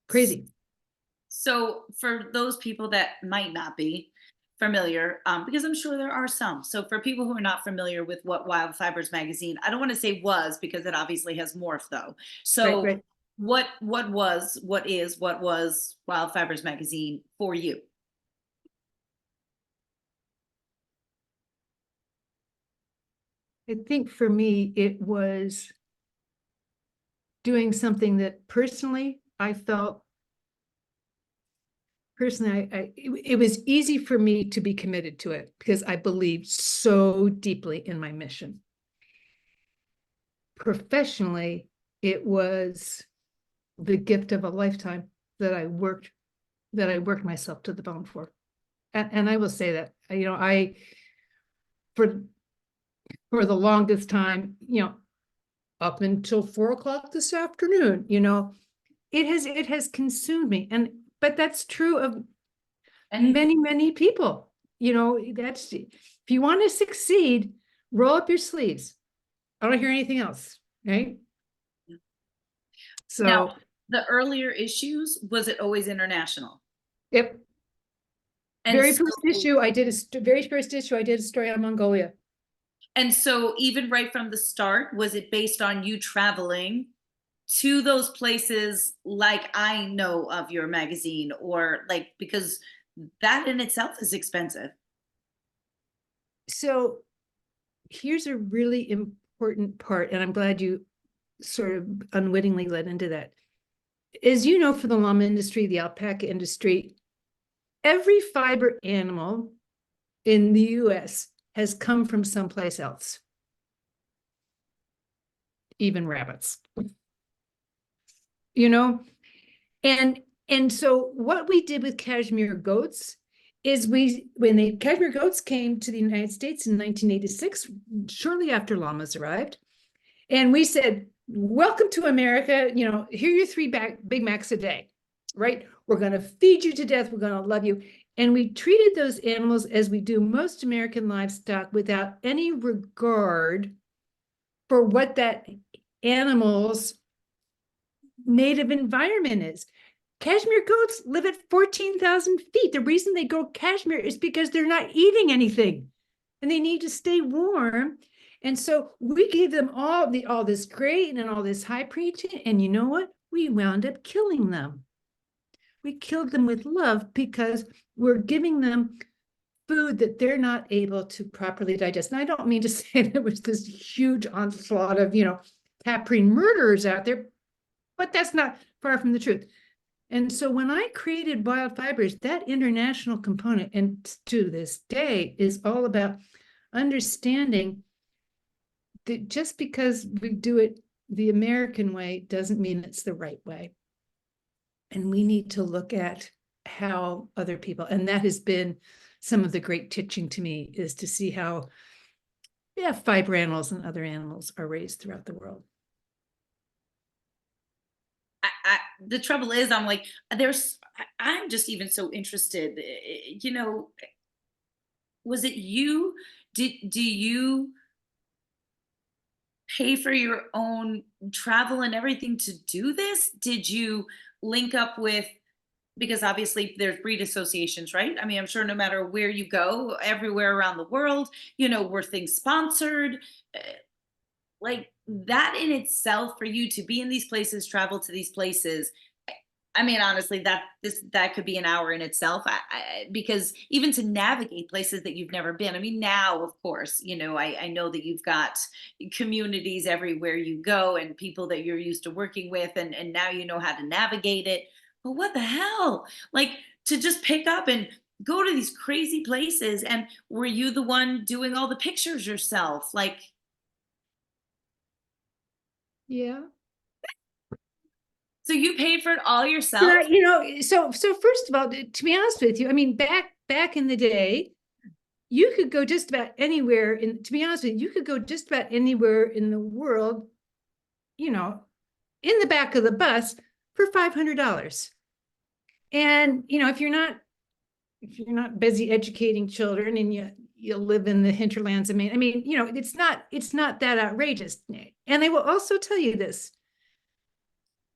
Crazy. So for those people that might not be familiar, because I'm sure there are some. So for people who are not familiar with what Wild Fibers magazine, I don't want to say was, because it obviously has morphed though. So right. what was Wild Fibers magazine for you? I think for me, it was doing something that personally I felt, it was easy for me to be committed to it because I believed so deeply in my mission. Professionally, it was the gift of a lifetime that I worked myself to the bone for. And I will say that, I for the longest time, up until 4 o'clock this afternoon, it has consumed me. But that's true of many, many people. That's, if you want to succeed, roll up your sleeves. I don't hear anything else, right? So now, the earlier issues, was it always international? Yep. And very first issue I did a story on Mongolia. And so even right from the start, was it based on you traveling to those places like I know of your magazine, or like, because that in itself is expensive? So here's a really important part, and I'm glad you sort of unwittingly led into that. As you know, for the llama industry, the alpaca industry, every fiber animal in the US has come from someplace else, even rabbits. And so what we did with cashmere goats is when the cashmere goats came to the United States in 1986, shortly after llamas arrived, and we said, welcome to America, here are your 3 Big Macs a day, right? We're going to feed you to death. We're going to love you. And we treated those animals as we do most American livestock, without any regard for what that animal's native environment is. Cashmere goats live at 14,000 feet. The reason they grow cashmere is because they're not eating anything and they need to stay warm. And so we gave them all this grain and all this high protein. And you know what? We wound up killing them. We killed them with love because we're giving them food that they're not able to properly digest. And I don't mean to say there was this huge onslaught of, caprine murderers out there, but that's not far from the truth. And so when I created Wild Fibers, that international component, and to this day, is all about understanding that just because we do it the American way doesn't mean it's the right way. And we need to look at how other people, and that has been some of the great teaching to me, is to see how, fiber animals and other animals are raised throughout the world. The trouble is, I'm like, I'm just even so interested. Was it you? Do you pay for your own travel and everything to do this? Did you link up with, because obviously there's breed associations, right? I mean, I'm sure no matter where you go, everywhere around the world, were things sponsored. Uh, Like that in itself, for you to be in these places, travel to these places. I mean, honestly, that could be an hour in itself. Because even to navigate places that you've never been. I mean, now, of course, I know that you've got communities everywhere you go and people that you're used to working with, and now you know how to navigate it. But what the hell? Like, to just pick up and go to these crazy places, and were you the one doing all the pictures yourself? Like, Yeah. so you paid for it all Yeah, yourself? so first of all, to be honest with you, I mean, back in the day, you could go just about anywhere. To be honest with you, you could go just about anywhere in the world, in the back of the bus for $500. And if you're not busy educating children and you live in the hinterlands of Maine, I mean, it's not that outrageous. And I will also tell you this: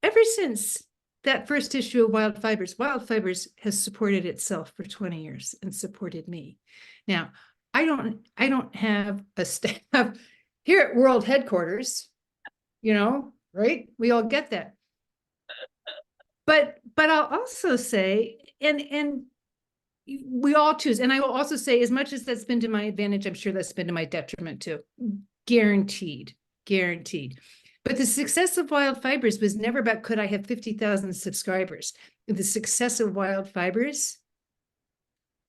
ever since that first issue of Wild Fibers has supported itself for 20 years and supported me. Now, I don't have a staff here at world headquarters, right? We all get that. But I'll also say, and we all choose, and I will also say, as much as that's been to my advantage, I'm sure that's been to my detriment too. Guaranteed. But the success of Wild Fibers was never about, could I have 50,000 subscribers? The success of Wild Fibers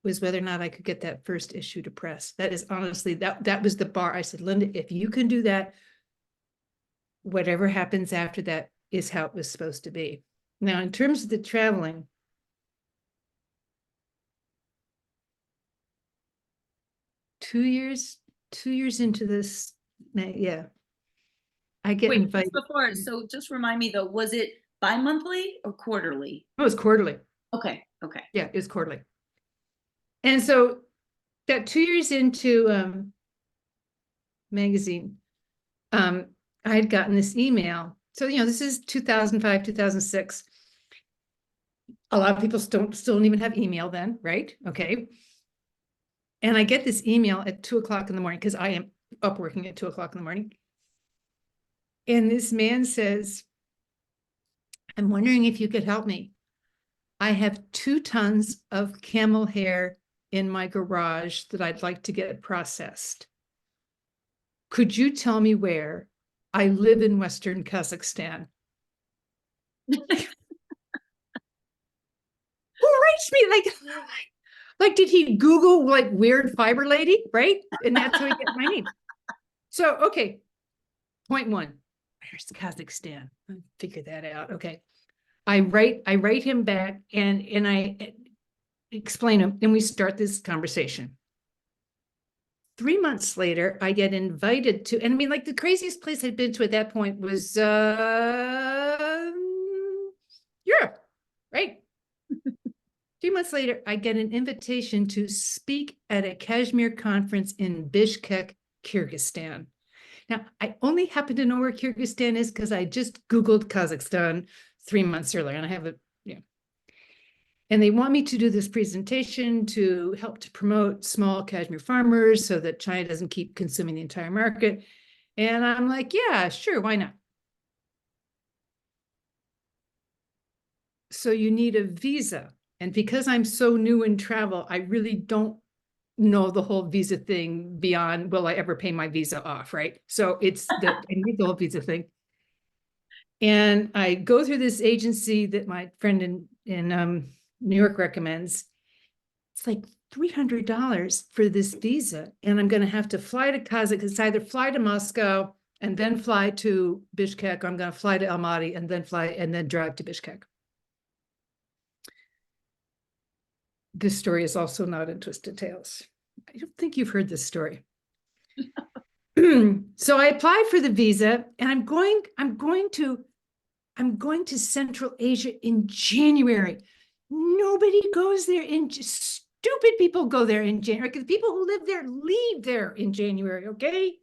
was whether or not I could get that first issue to press. That is honestly, that was the bar. I said, Linda, if you can do that, whatever happens after that is how it was supposed to be. Now, in terms of the traveling, two years into this, yeah, I get Wait, just invited. before, so just remind me though, was it bi-monthly or quarterly? Oh, it was quarterly. Okay, okay. Yeah, it was quarterly. And so that 2 years into magazine, I had gotten this email. So, this is 2005, 2006. A lot of people still don't even have email then, right? Okay. And I get this email at 2:00 in the morning, because I am up working at 2:00 in the morning. And this man says, I'm wondering if you could help me. I have 2 tons of camel hair in my garage that I'd like to get processed. Could you tell me where? I live in Western Kazakhstan. Who reached me? Like, did he Google like weird fiber lady? Right? And that's how he get my name. So, okay. Point 1. Where's Kazakhstan? I'll figure that out. Okay. I write him back and I explain him, and we start this conversation. 3 months later, I get invited to, and I mean, like, the craziest place I'd been to at that point was Europe, right? 3 months later, I get an invitation to speak at a Kashmir conference in Bishkek, Kyrgyzstan. Now, I only happen to know where Kyrgyzstan is because I just Googled Kazakhstan 3 months earlier, and I have and they want me to do this presentation to help to promote small Kashmir farmers so that China doesn't keep consuming the entire market. And I'm like, yeah, sure, why not? So you need a visa. And because I'm so new in travel, I really don't know the whole visa thing beyond, will I ever pay my visa off, right? So it's the, I need the whole visa thing. And I go through this agency that my friend in New York recommends. It's like $300 for this visa. And I'm going to have to fly to Kazakh. It's either fly to Moscow and then fly to Bishkek, or I'm going to fly to Almaty and then fly and then drive to Bishkek. This story is also not in Twisted Tales. I don't think you've heard this story. So I applied for the visa, and I'm going to Central Asia in January. Nobody goes there in, stupid people go there in January, because the people who live there leave there in January, okay?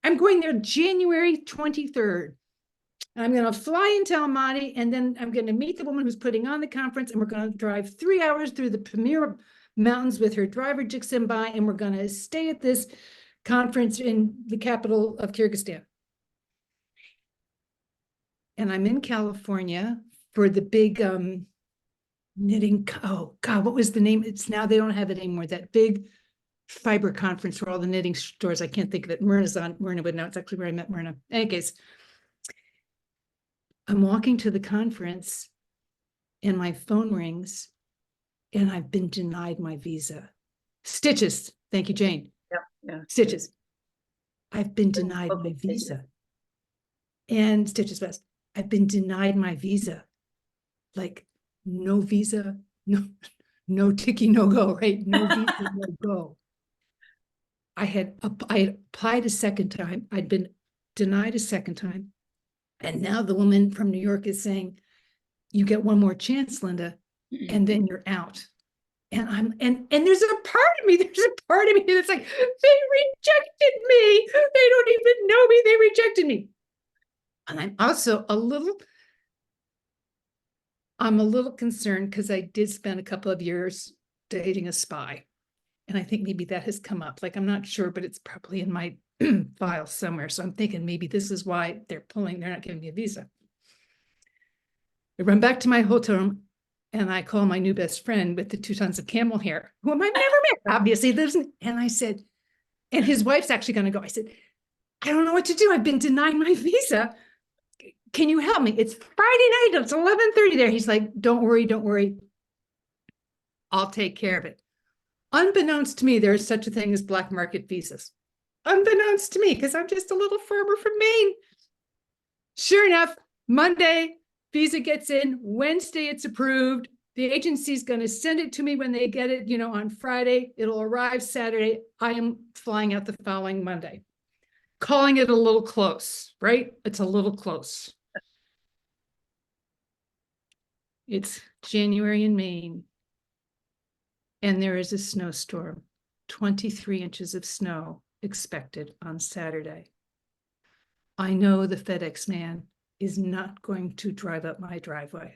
I'm going there January 23rd. I'm going to fly into Almaty, and then I'm going to meet the woman who's putting on the conference, and we're going to drive 3 hours through the Pamir Mountains with her driver, Jiximbai, and we're going to stay at this conference in the capital of Kyrgyzstan. And I'm in California for the big knitting, oh God, what was the name? It's now, they don't have it anymore, that big fiber conference for all the knitting stores. I can't think of it. Myrna would know. It's actually where I met Myrna. In any case, I'm walking to the conference and my phone rings and I've been denied my visa. Stitches. Thank you, Jane. Yeah. Stitches. I've been denied my visa. And Stitches West. I've been denied my visa. Like, no visa, no ticky, no go, right? No visa, no go. I had applied a second time. I'd been denied a second time. And now the woman from New York is saying, you get one more chance, Linda, and then you're out. And there's a part of me that's like, they rejected me. They don't even know me. They rejected me. And I'm also I'm a little concerned because I did spend a couple of years dating a spy. And I think maybe that has come up. Like, I'm not sure, but it's probably in my file somewhere. So I'm thinking maybe this is why they're not giving me a visa. I run back to my hotel room and I call my new best friend with the 2 tons of camel hair, whom I've never met, obviously lives in, and I said, and his wife's actually going to go. I said, I don't know what to do. I've been denied my visa. Can you help me? It's Friday night. It's 11:30 there. He's like, don't worry. I'll take care of it. Unbeknownst to me, there is such a thing as black market visas. Unbeknownst to me, because I'm just a little farmer from Maine. Sure enough, Monday, visa gets in. Wednesday, it's approved. The agency's going to send it to me when they get it, on Friday. It'll arrive Saturday. I am flying out the following Monday. Calling it a little close, right? It's a little close. It's January in Maine. And there is a snowstorm, 23 inches of snow expected on Saturday. I know the FedEx man is not going to drive up my driveway.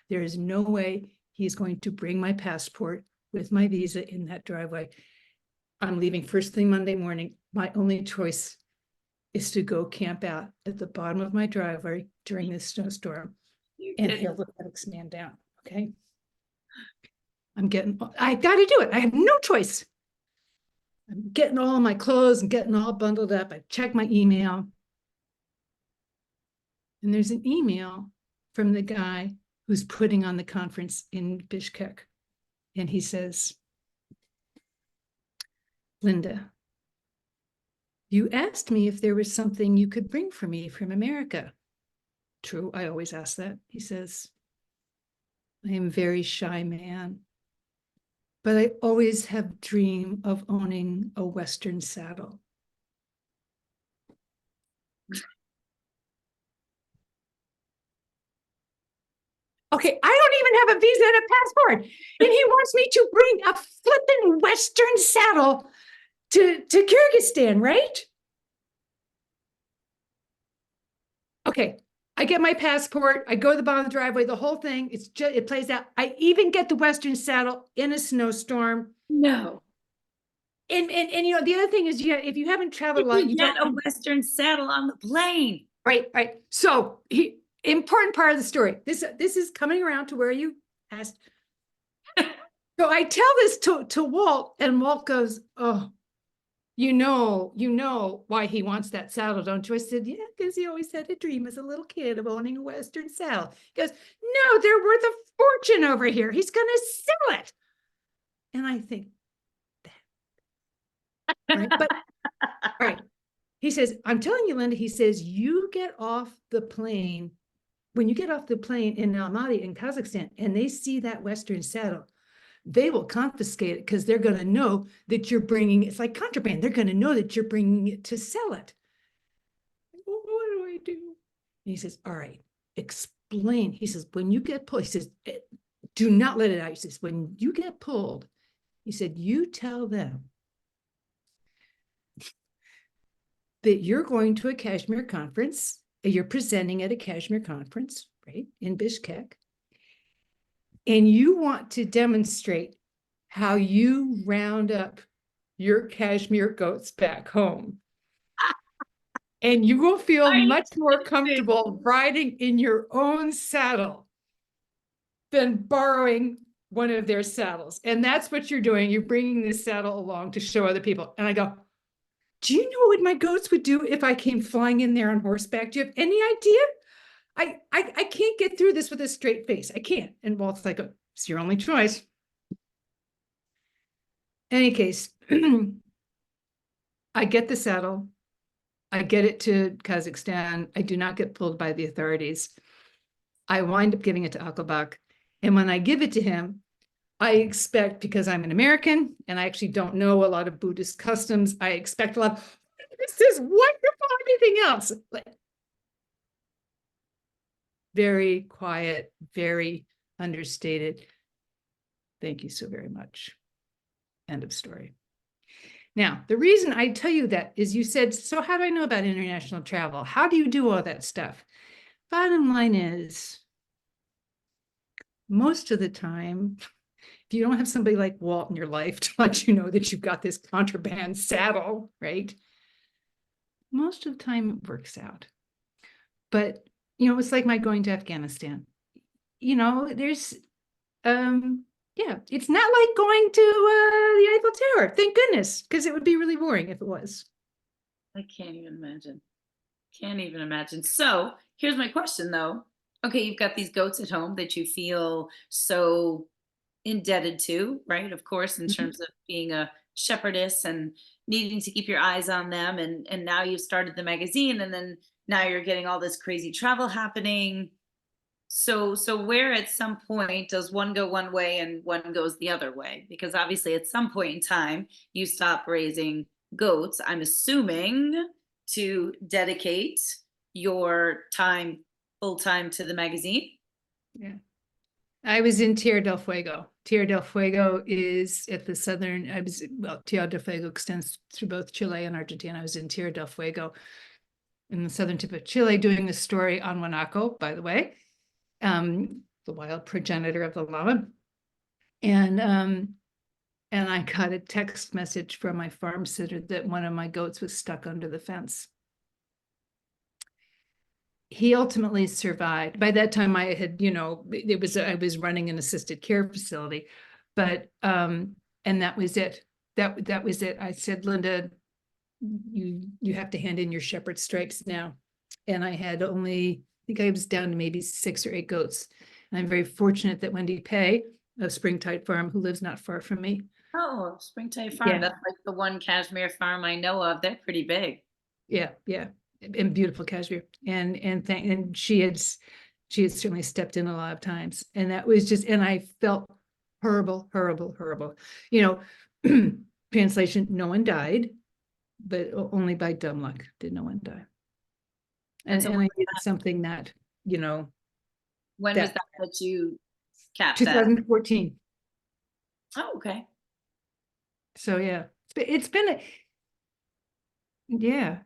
There is no way he's going to bring my passport with my visa in that driveway. I'm leaving first thing Monday morning. My only choice is to go camp out at the bottom of my driveway during this snowstorm and hail the FedEx man down, okay? I got to do it. I have no choice. I'm getting all my clothes and getting all bundled up. I check my email. And there's an email from the guy who's putting on the conference in Bishkek. And he says, Linda, you asked me if there was something you could bring for me from America. True, I always ask that. He says, I am a very shy man, but I always have dream of owning a Western saddle. Okay, I don't even have a visa and a passport, and he wants me to bring a flippin' Western saddle to Kyrgyzstan, right? Okay, I get my passport, I go to the bottom of the driveway, the whole thing, it plays out. I even get the Western saddle in a snowstorm. No. And the other thing is, if you haven't traveled a lot, you get don't a Western saddle on the plane. Right. So important part of the story. This is coming around to where you asked. So I tell this to Walt, and Walt goes, "Oh, you know why he wants that saddle, don't you?" I said, "Yeah, because he always had a dream as a little kid of owning a Western saddle." He goes, "No, they're worth a fortune over here. He's going to sell it." And I think, right? But all right. He says, "I'm telling you, Linda," he says, "you get off the plane. When you get off the plane in Almaty in Kazakhstan and they see that Western saddle, they will confiscate it because they're going to know that you're bringing, it's like contraband. They're going to know that you're bringing it to sell it." "Well, what do I do?" And he says, "All right, explain." He says, "When you get pulled," he says, "do not let it out." He says, "When you get pulled," he said, "you tell them that you're going to a Kashmir conference. You're presenting at a Kashmir conference, right, in Bishkek. And you want to demonstrate how you round up your Kashmir goats back home. And you will feel Are you much more kidding? comfortable riding in your own saddle than borrowing one of their saddles. And that's what you're doing. You're bringing this saddle along to show other people." And I go, "Do you know what my goats would do if I came flying in there on horseback? Do you have any idea? I can't get through this with a straight face. I can't." And Walt's like, "It's your only choice." Any case, I get the saddle. I get it to Kazakhstan. I do not get pulled by the authorities. I wind up giving it to Akabak. And when I give it to him, I expect, because I'm an American and I actually don't know a lot of Buddhist customs, I expect a lot of, "This is wonderful, anything else?" Like, very quiet, very understated. "Thank you so very much." End of story. Now, the reason I tell you that is you said, "So how do I know about international travel? How do you do all that stuff?" Bottom line is, most of the time, if you don't have somebody like Walt in your life to let you know that you've got this contraband saddle, right? Most of the time it works out. But, it's like my going to Afghanistan. There's, yeah, it's not like going to the Eiffel Tower, thank goodness, because it would be really boring if it was. I can't even imagine. Can't even imagine. So here's my question though. Okay, you've got these goats at home that you feel so indebted to, right? Of course, in Mhm. terms of being a shepherdess and needing to keep your eyes on them. And now you've started the magazine, and then now you're getting all this crazy travel happening. So where at some point does one go one way and one goes the other way? Because obviously at some point in time you stop raising goats, I'm assuming, to dedicate your time full time to the magazine. Yeah. I was in Tierra del Fuego. Tierra del Fuego is at the southern, Tierra del Fuego extends through both Chile and Argentina. I was in Tierra del Fuego in the southern tip of Chile doing a story on Guanaco, by the way, the wild progenitor of the llama. And I got a text message from my farm sitter that one of my goats was stuck under the fence. He ultimately survived. By that time I had, I was running an assisted care facility, but and that was it. That was it. I said, "Linda, you have to hand in your shepherd stripes now." And I had only, I think I was down to maybe 6 or 8 goats. And I'm very fortunate that Wendy Pay of Springtide Farm, who lives not far from me. Oh, Springtime Farm. Yeah, That's like the one cashmere farm I know of. They're pretty big. yeah, yeah. And beautiful cashmere. And she had certainly stepped in a lot of times. And that was just, and I felt horrible, horrible, horrible. Translation, no one died, but only by dumb luck did no one die. And so And I did something that, when was that that you capped that? 2014. Oh, okay. So yeah, it's been a, yeah.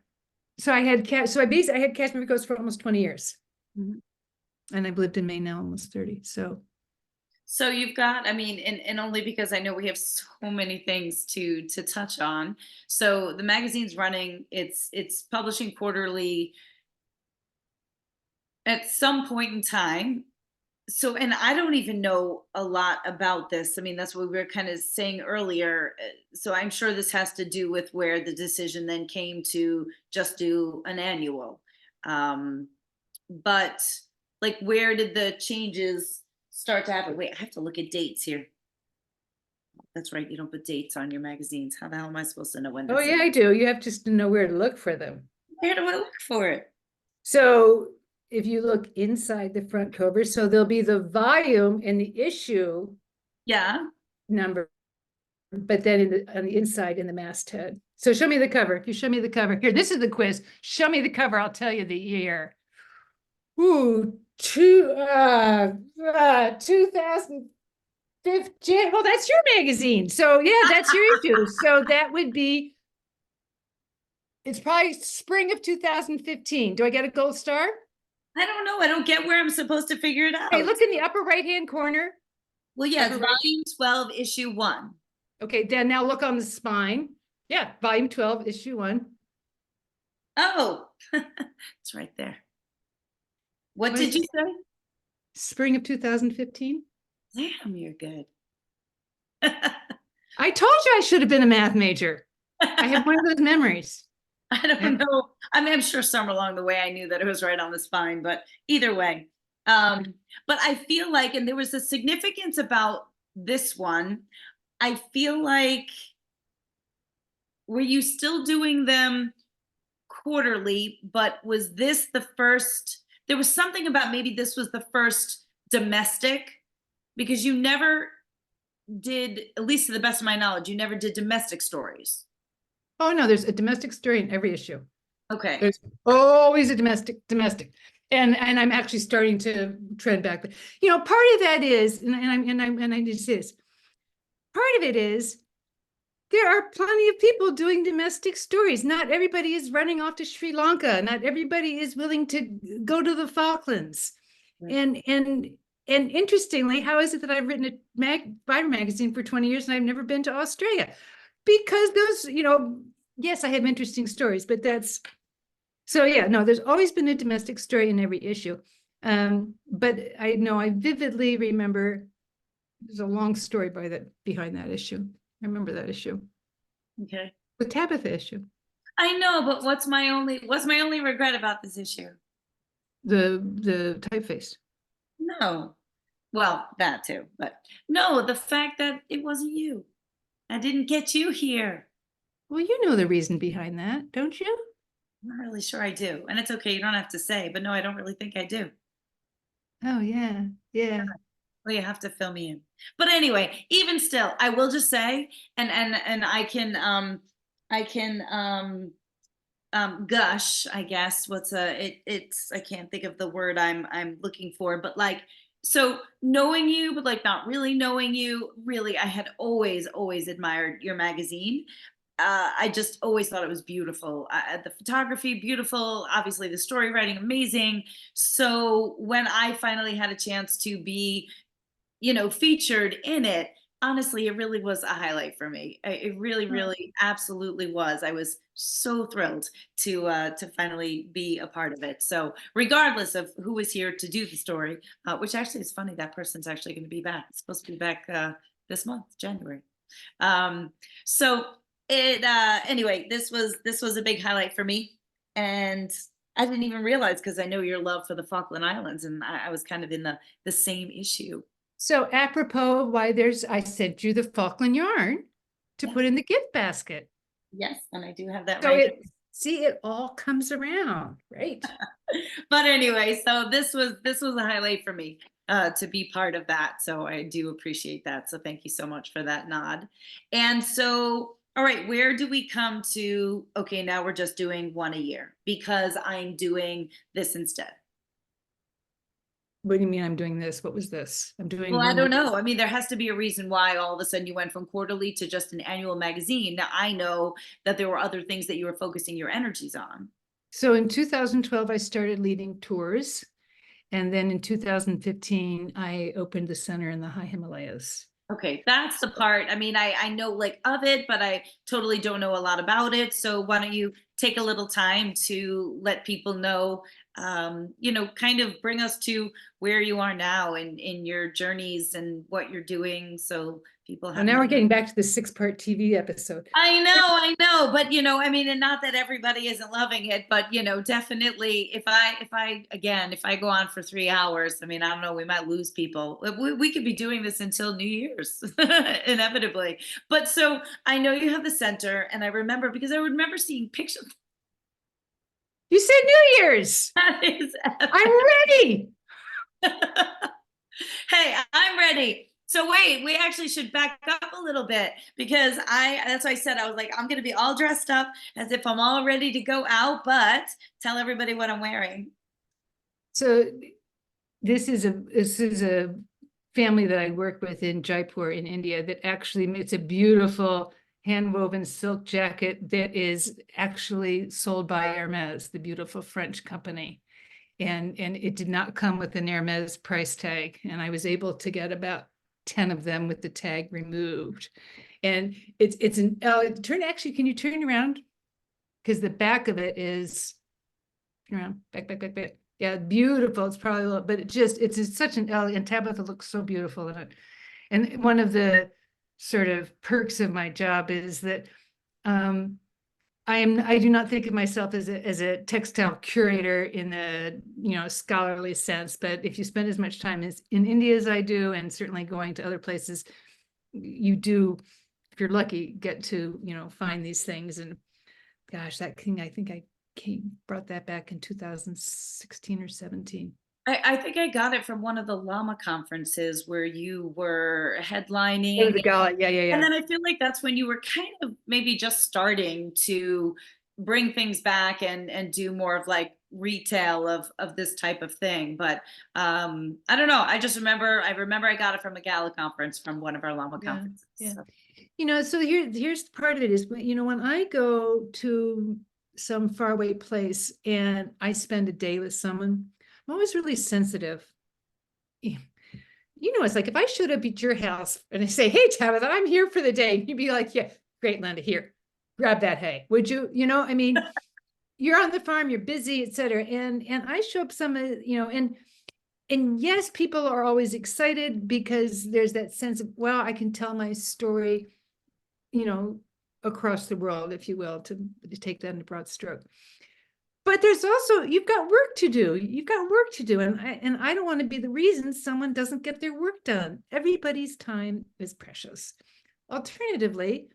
So I had I had cashmere goats for almost 20 years. Mhm. And I've lived in Maine now almost 30. So you've got, I mean, and only because I know we have so many things to touch on. So the magazine's running, it's publishing quarterly. At some point in time, So, and I don't even know a lot about this. I mean, that's what we were kind of saying earlier. So I'm sure this has to do with where the decision then came to just do an annual. Um, but like, where did the changes start to happen? Wait, I have to look at dates here. That's right. You don't put dates on your magazines. How the hell am I supposed to know when Oh this is? yeah, I do. You have just to know where to look for them. Where do I look for it? So if you look inside the front cover, so there'll be the volume and the issue Yeah. number, but then on the inside in the masthead. So show me the cover. If you show me the cover here, this is the quiz. Show me the cover. I'll tell you the year. Ooh, 2015. Well, that's your magazine. So yeah, that's your issue. So that would be, it's probably spring of 2015. Do I get a gold star? I don't know. I don't get where I'm supposed to figure it out. Hey, look in the upper right-hand corner. Well, yeah, it's upper right. volume 12, issue 1. Okay, then now look on the spine. Yeah, volume 12, issue 1. Oh, it's right there. What What did is you it? say? Spring of 2015. Damn, you're good. I told you I should have been a math major. I have one of those memories. I don't know. I mean, I'm sure somewhere along the way I knew that it was right on the spine, but either way. But I feel like, and there was a significance about this one. I feel like, were you still doing them quarterly, but was this the first? There was something about maybe this was the first domestic, because you never did, at least to the best of my knowledge, you never did domestic stories. Oh no, there's a domestic story in every issue. Okay. There's always a domestic. And I'm actually starting to tread back. But you know, part of that is, and I need to say this, part of it is there are plenty of people doing domestic stories. Not everybody is running off to Sri Lanka. Not everybody is willing to go to the Falklands. Right. And interestingly, how is it that I've written a Fiber magazine for 20 years and I've never been to Australia? Because those, you know, yes, I have interesting stories, but that's, so yeah, no, there's always been a domestic story in every issue. But I know I vividly remember there's a long story behind that issue. I remember that issue. Okay. The Tabitha issue. I know, but what's my only regret about this issue? The typeface. No. Well, that too, but no, the fact that it wasn't you. I didn't get you here. Well, you know the reason behind that, don't you? I'm not really sure I do. And it's okay, you don't have to say, but no, I don't really think I do. Oh yeah, yeah. Well, you have to fill me in. But anyway, even still, I will just say, and I can gush, I guess. It's I can't think of the word I'm looking for, but like, so knowing you, but like not really knowing you, really, I had always admired your magazine. I just always thought it was beautiful. The photography, beautiful. Obviously, the story writing, amazing. So when I finally had a chance to be, featured in it, honestly, it really was a highlight for me. It really, absolutely was. I was so thrilled to finally be a part of it. So regardless of who was here to do the story, which actually is funny, that person's actually going to be back. It's supposed to be back this month, January. So it anyway, this was a big highlight for me, and I didn't even realize, because I know your love for the Falkland Islands, and I was kind of in the same issue. So apropos of why I sent you the Falkland yarn to put in the gift basket. Yes, and I do have that So right. See, it all comes around, right? But anyway, so this was a highlight for me to be part of that. So I do appreciate that. So thank you so much for that nod. And so, all right, where do we come to? Okay, now we're just doing one a year because I'm doing this instead. What do you mean I'm doing this? What was this? I'm doing. Well, I don't know. I mean, there has to be a reason why all of a sudden you went from quarterly to just an annual magazine. Now, I know that there were other things that you were focusing your energies on. So in 2012, I started leading tours. And then in 2015, I opened the center in the high Himalayas. Okay, that's the part. I mean, I know like of it, but I totally don't know a lot about it. So why don't you take a little time to let people know kind of bring us to where you are now in your journeys and what you're doing, so people And have. now we're getting back to the 6-part TV episode. I know, but I mean, and not that everybody isn't loving it, but definitely if I go on for 3 hours, I mean, I don't know, we might lose people. We could be doing this until New Year's, inevitably. But so I know you have the center, and I remember because I remember seeing pictures. You said New Year's. That is I'm ready. Hey, I'm ready. So wait, we actually should back up a little bit because that's why I said I was like, I'm going to be all dressed up as if I'm all ready to go out, but tell everybody what I'm wearing. So this is a family that I work with in Jaipur in India that actually, it's a beautiful hand-woven silk jacket that is actually sold by Hermes, the beautiful French company. And it did not come with an Hermes price tag. And I was able to get about 10 of them with the tag removed. And it's an actually, can you turn around? Because the back of it is around, back. Yeah, beautiful. It's probably a little, but it's such an elegant. Tabitha looks so beautiful in it. And one of the sort of perks of my job is that I do not think of myself as a textile curator in the scholarly sense, but if you spend as much time in India as I do, and certainly going to other places, you do, if you're lucky, get to find these things. And gosh, that king, I think I brought that back in 2016 or 17. I think I got it from one of the Llama conferences where you were headlining. Oh, the gala. Yeah. And then I feel like that's when you were kind of maybe just starting to bring things back and do more of like retail of this type of thing. But I don't know. I remember I got it from a gala conference from one of our Llama conferences. Yeah. So. So here's part of it is, when I go to some faraway place and I spend a day with someone, I'm always really sensitive. It's like if I showed up at your house and I say, "Hey, Tabitha, I'm here for the day," you'd be like, "Yeah, great, Linda, here, grab that hay." Would you? I mean, you're on the farm, you're busy, et cetera. And I show up and yes, people are always excited because there's that sense of, well, I can tell my story, across the world, if you will, to take that in a broad stroke. But there's also, you've got work to do. And I don't want to be the reason someone doesn't get their work done. Everybody's time is precious. Alternatively,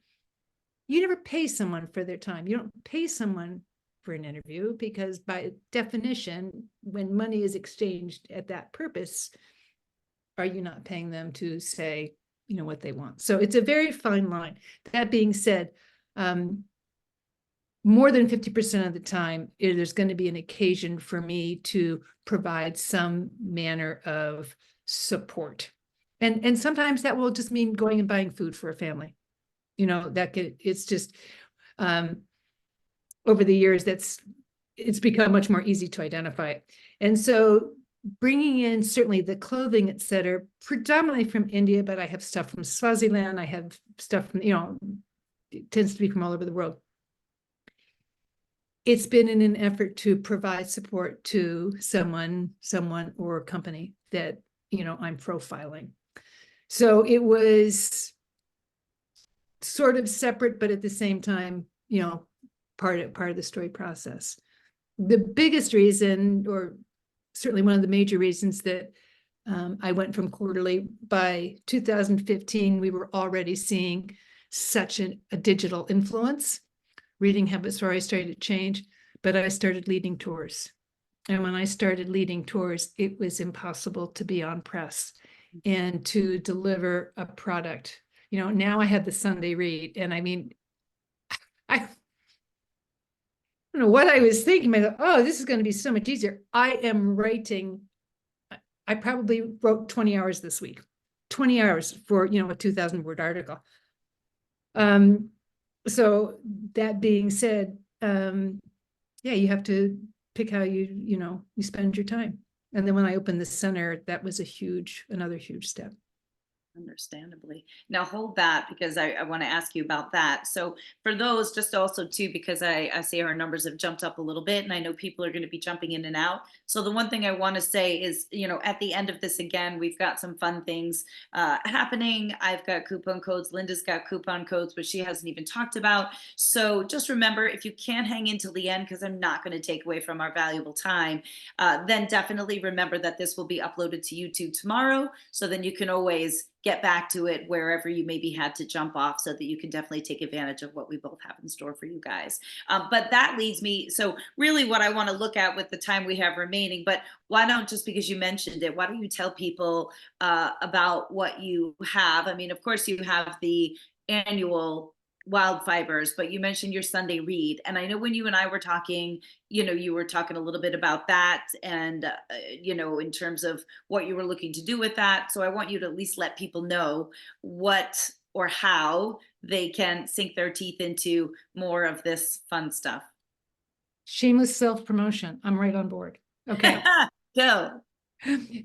you never pay someone for their time. You don't pay someone for an interview because by definition, when money is exchanged at that purpose, are you not paying them to say, what they want? So it's a very fine line. That being said, more than 50% of the time, there's going to be an occasion for me to provide some manner of support. And sometimes that will just mean going and buying food for a family. It's just, over the years, it's become much more easy to identify it. And so bringing in certainly the clothing, et cetera, predominantly from India, but I have stuff from Swaziland. I have stuff from, it tends to be from all over the world. It's been in an effort to provide support to someone or a company that, I'm profiling. So it was sort of separate, but at the same time, part of the story process. The biggest reason, or certainly one of the major reasons that I went from quarterly, by 2015, we were already seeing such a digital influence. Reading habits were already starting to change, but I started leading tours. And when I started leading tours, it was impossible to be on press and to deliver a product. Now I have the Sunday read, and I mean, I don't know what I was thinking. I thought, oh, this is going to be so much easier. I probably wrote 20 hours this week, 20 hours for, a 2,000-word article. So that being said, you have to pick how you spend your time. And then when I opened the center, that was another huge step. Understandably. Now hold that because I want to ask you about that. So for those, just also too, because I see our numbers have jumped up a little bit and I know people are going to be jumping in and out. So the one thing I want to say is, at the end of this, again, we've got some fun things happening. I've got coupon codes. Linda's got coupon codes, but she hasn't even talked about. So just remember, if you can't hang in till the end, because I'm not going to take away from our valuable time, then definitely remember that this will be uploaded to YouTube tomorrow. So then you can always get back to it wherever you maybe had to jump off, so that you can definitely take advantage of what we both have in store for you guys. But that leads me, so really what I want to look at with the time we have remaining, but why don't, just because you mentioned it, why don't you tell people about what you have? I mean, of course you have the annual wild fibers, but you mentioned your Sunday read. And I know when you and I were talking, you were talking a little bit about that and, in terms of what you were looking to do with that. So I want you to at least let people know what or how they can sink their teeth into more of this fun stuff. Shameless self-promotion. I'm right on board. Okay. Go.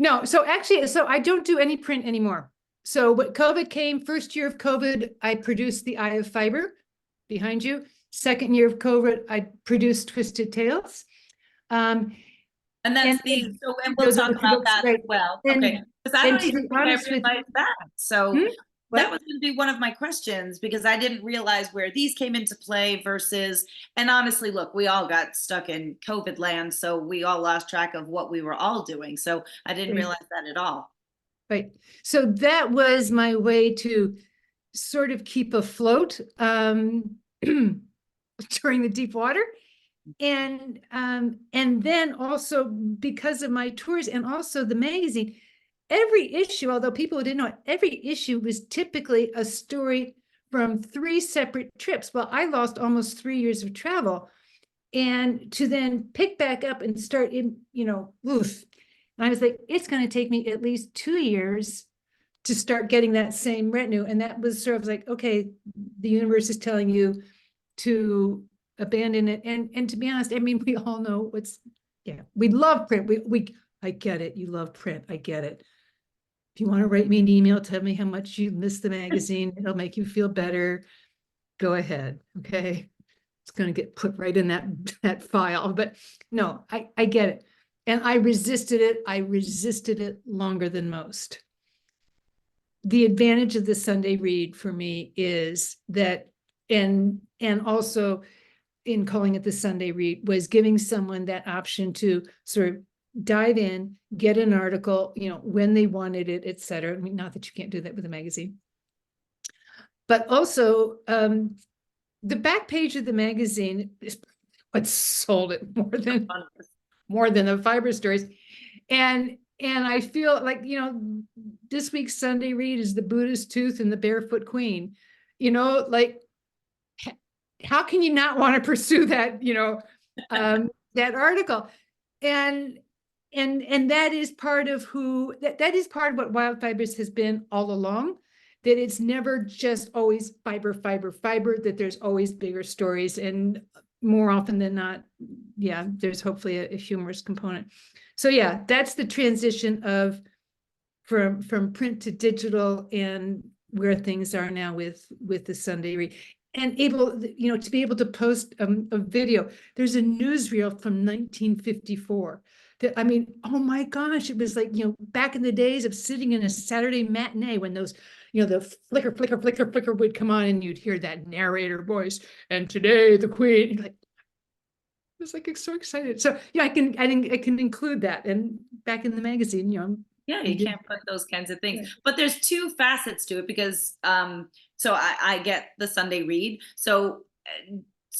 No, so actually, I don't do any print anymore. So when COVID came, first year of COVID, I produced the Eye of Fiber behind you. Second year of COVID, I produced Twisted Tales. And that's and and we'll talk about that as well. And, okay. Because I don't even think I realized that. So that what? was going to be one of my questions, because I didn't realize where these came into play versus, and honestly, look, we all got stuck in COVID land. So we all lost track of what we were all doing. So I didn't realize that at all. Right. So that was my way to sort of keep afloat during the deep water. And then also because of my tours and also the magazine, every issue, although people didn't know it, every issue was typically a story from 3 separate trips. Well, I lost almost 3 years of travel, and to then pick back up and start in, oof. And I was like, it's going to take me at least 2 years to start getting that same retinue. And that was sort of like, okay, the universe is telling you to abandon it. And to be honest, I mean, we all know we love print. I get it. You love print. I get it. If you want to write me an email, tell me how much you miss the magazine. It'll make you feel better. Go ahead. Okay. It's going to get put right in that file. But no, I get it. And I resisted it. I resisted it longer than most. The advantage of the Sunday read for me is that, and also in calling it the Sunday read, was giving someone that option to sort of dive in, get an article, when they wanted it, et cetera. I mean, not that you can't do that with a magazine, but also the back page of the magazine is what sold it more than the fiber stories. And I feel like, this week's Sunday read is the Buddha's Tooth and the Barefoot Queen, like, how can you not want to pursue that, that article? And that is part of that is part of what Wild Fibers has been all along, that it's never just always fiber, that there's always bigger stories, and more often than not, there's hopefully a humorous component. So that's the transition from print to digital, and where things are now with the Sunday read. And able, to be able to post a video. There's a newsreel from 1954 that, I mean, oh my gosh, it was like, back in the days of sitting in a Saturday matinee when those, the flicker, flicker, flicker, flicker would come on, and you'd hear that narrator voice, and today the Queen, like, I was like so excited. So I can include that, and back in the magazine, you can't put those kinds of things. But there's 2 facets to it, because so I get the Sunday read. So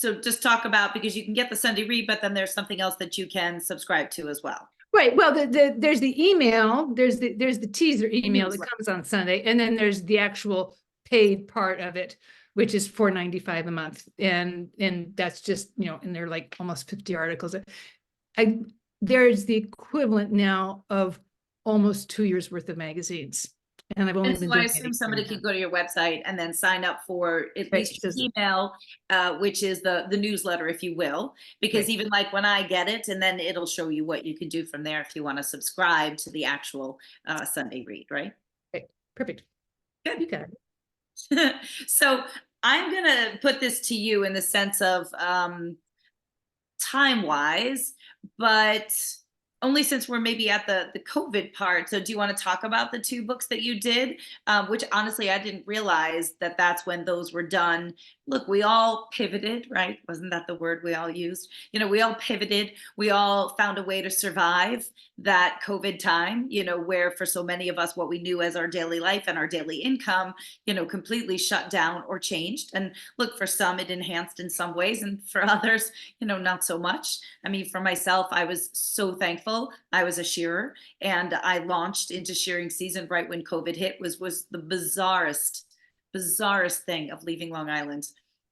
just talk about, because you can get the Sunday read, but then there's something else that you can subscribe to as well. Right. Well, there's the email, there's the teaser email that comes on Sunday, and then there's the actual paid part of it, which is $4.95 a month, and that's just, and they're like almost 50 articles. There's the equivalent now of almost 2 years worth of magazines. And I've only been doing I assume somebody can go to your website and then sign up for at least your email, which is the newsletter, if you will, because even like when I get it, and then it'll show you what you can do from there if you want to subscribe to the actual Sunday read, right? Perfect. You got it. So I'm gonna put this to you in the sense of time wise, but only since we're maybe at the COVID part. So do you want to talk about the two books that you did? Which honestly, I didn't realize that that's when those were done. Look, we all pivoted, right? Wasn't that the word we all used? You know, we all pivoted. We all found a way to survive that COVID time, you know, where for so many of us, what we knew as our daily life and our daily income, you know, completely shut down or changed. And look, for some, it enhanced in some ways, and for others, you know, not so much. I mean, for myself, I was so thankful. I was a shearer, and I launched into shearing season right when COVID hit. Was the bizarrest thing of leaving Long Island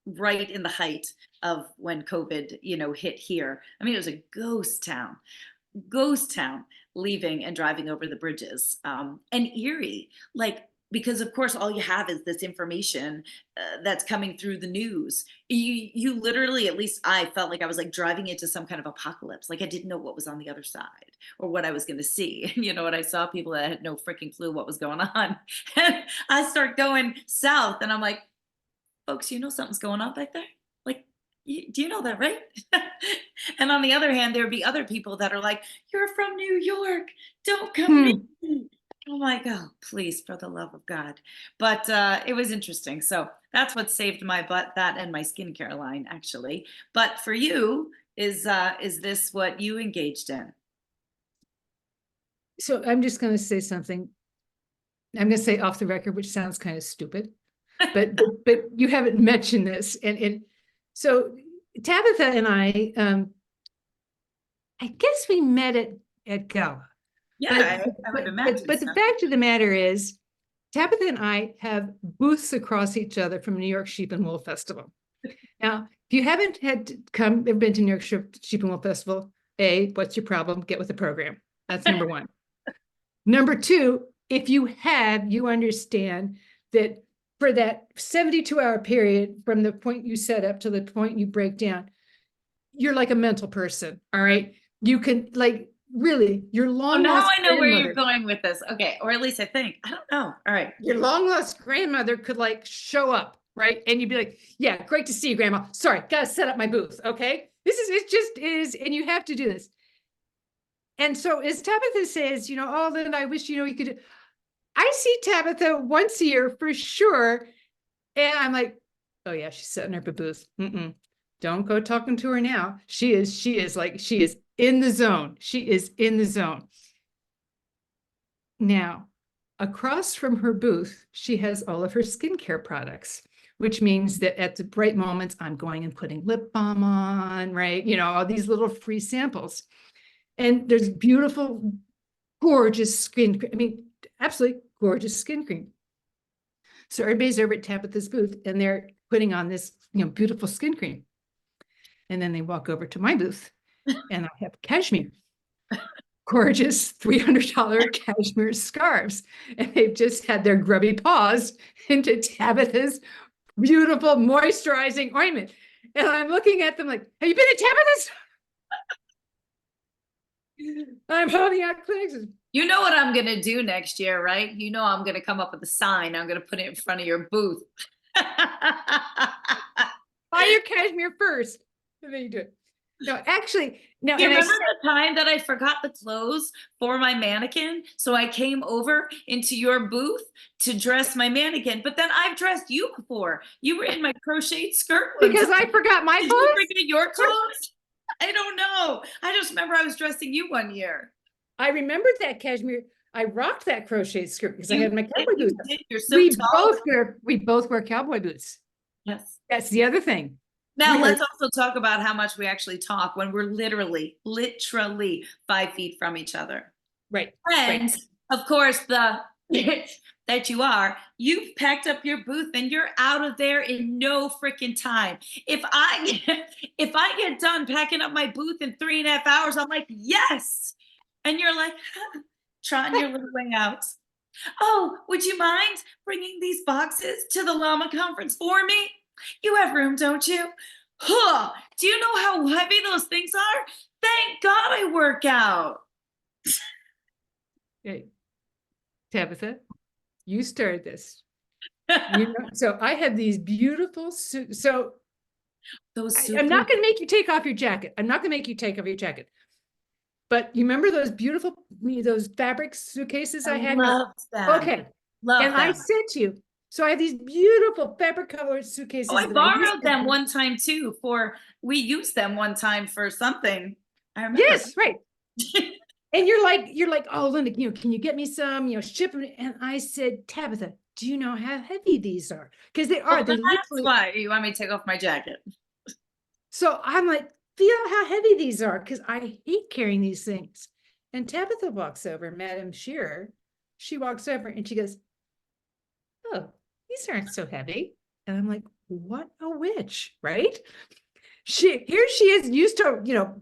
right in the height of when COVID, you know, hit here. I mean, it was a ghost town, leaving and driving over the bridges, and eerie, like, because of course all you have is this information that's coming through the news. You literally, at least I felt like I was like driving into some kind of apocalypse, like I didn't know what was on the other side or what I was going to see. And you know what, I saw people that had no freaking clue what was going on. And I start going south and I'm like, folks, you know something's going on back there? Like, do you know that, right? And on the other hand, there would be other people that are like, you're from New York. Don't come near me. I'm like, oh, please, for the love of God. But it was interesting. So that's what saved my butt, that and my skincare line, actually. But for you, is this what you engaged in? So I'm just going to say something. I'm going to say off the record, which sounds kind of stupid, but you haven't mentioned this. And so Tabitha and I guess we met at Gala. Yeah, I would imagine. But the fact of the matter is, Tabitha and I have booths across each other from New York Sheep and Wool Festival. Now, if you haven't ever been to New York Sheep and Wool Festival, A, what's your problem? Get with the program. That's number one. Number two, if you have, you understand that for that 72-hour period from the point you set up to the point you break down, you're like a mental person, all right? You can, like, really, your long now lost I know where grandmother, you're going with this. Okay, or at least I think. I don't know. All right. your long lost grandmother could like show up, right? And you'd be like, yeah, great to see you, Grandma. Sorry, gotta set up my booth, okay? It just is, and you have to do this. And so as Tabitha says, you know, oh, Linda, I wish, you know, you could, I see Tabitha once a year for sure. And I'm like, oh yeah, she's setting up a booth. Don't go talking to her now. She is in the zone. She is in the zone. Now, across from her booth, she has all of her skincare products, which means that at the right moments, I'm going and putting lip balm on, right? You know, all these little free samples. And there's beautiful, gorgeous skin cream. I mean, absolutely gorgeous skin cream. So everybody's over at Tabitha's booth and they're putting on this, you know, beautiful skin cream. And then they walk over to my booth and I have cashmere, gorgeous $300 cashmere scarves. And they've just had their grubby paws into Tabitha's beautiful moisturizing ointment. And I'm looking at them like, have you been to Tabitha's? I'm holding out clinics. You know what I'm going to do next year, right? You know I'm going to come up with a sign. I'm going to put it in front of your booth. Buy your cashmere first, and then you do it. No, actually, no. Do you remember the time that I forgot the clothes for my mannequin? So I came over into your booth to dress my mannequin, but then I've dressed you before. You were in my crocheted skirt. Because I forgot my clothes. Did you forget your clothes? I don't know. I just remember I was dressing you one year. I remembered that cashmere. I rocked that crochet skirt because I had my cowboy boots. You're so tall. We both wear cowboy boots. Yes. That's the other thing. Now let's also talk about how much we actually talk when we're literally 5 feet from each other. Right. And right. Of course, the that you've packed up your booth and you're out of there in no freaking time. If I get done packing up my booth in 3.5 hours, I'm like, yes. And you're like, trotting your little way out. Oh, would you mind bringing these boxes to the llama conference for me? You have room, don't you? Huh. Do you know how heavy those things are? Thank God I work out. Hey, Tabitha, you started this. So I have these beautiful suits. So Those I'm not suitcases. going to make you take off your jacket. I'm not going to make you take off your jacket. But you remember those beautiful, those fabric suitcases I I had? love them. Okay. Love And I them. said to you, so I have these beautiful fabric colored Oh, suitcases I that I used borrowed to. them one time too we used them one time for something. I remember. Yes, right. And you're like, oh, Linda, can you get me some, ship them? And I said, Tabitha, do you know how heavy these are? Because they Well, are, they're that's literally. why you want me to take off my jacket. So I'm like, feel how heavy these are, because I hate carrying these things. And Tabitha walks over, Madam Shearer. She walks over and she goes, oh, these aren't so heavy. And I'm like, what a witch, right? Here she is used to,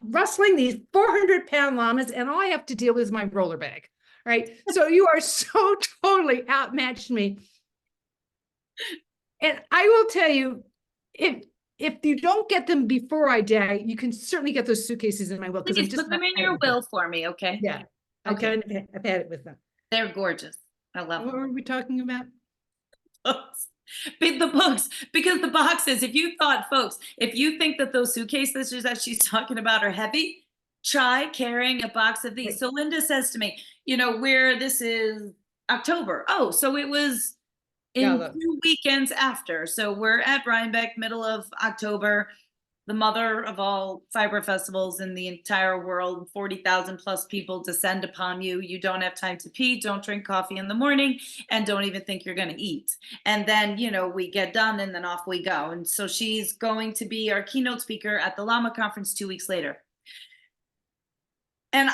rustling these 400-pound llamas, and all I have to deal with is my roller bag. Right. So you are so totally outmatched me. And I will tell you, if you don't get them before I die, you can certainly get those suitcases in my will, because I'm Please just put not them in had it your with them. will for me, okay? Yeah. Okay. I've had it with them. They're gorgeous. I love What them. were we talking about? Books. The books, because the boxes, if you thought, folks, if you think that those suitcases that she's talking about are heavy, try carrying a box of these. Right. So Linda says to me, where this is October. Oh, so it was Yeah, in look. 2 weekends after. So we're at Rhinebeck, middle of October, the mother of all fiber festivals in the entire world. 40,000 plus people descend upon you. You don't have time to pee, don't drink coffee in the morning, and don't even think you're going to eat. And then, we get done and then off we go. And so she's going to be our keynote speaker at the Llama Conference 2 weeks later. And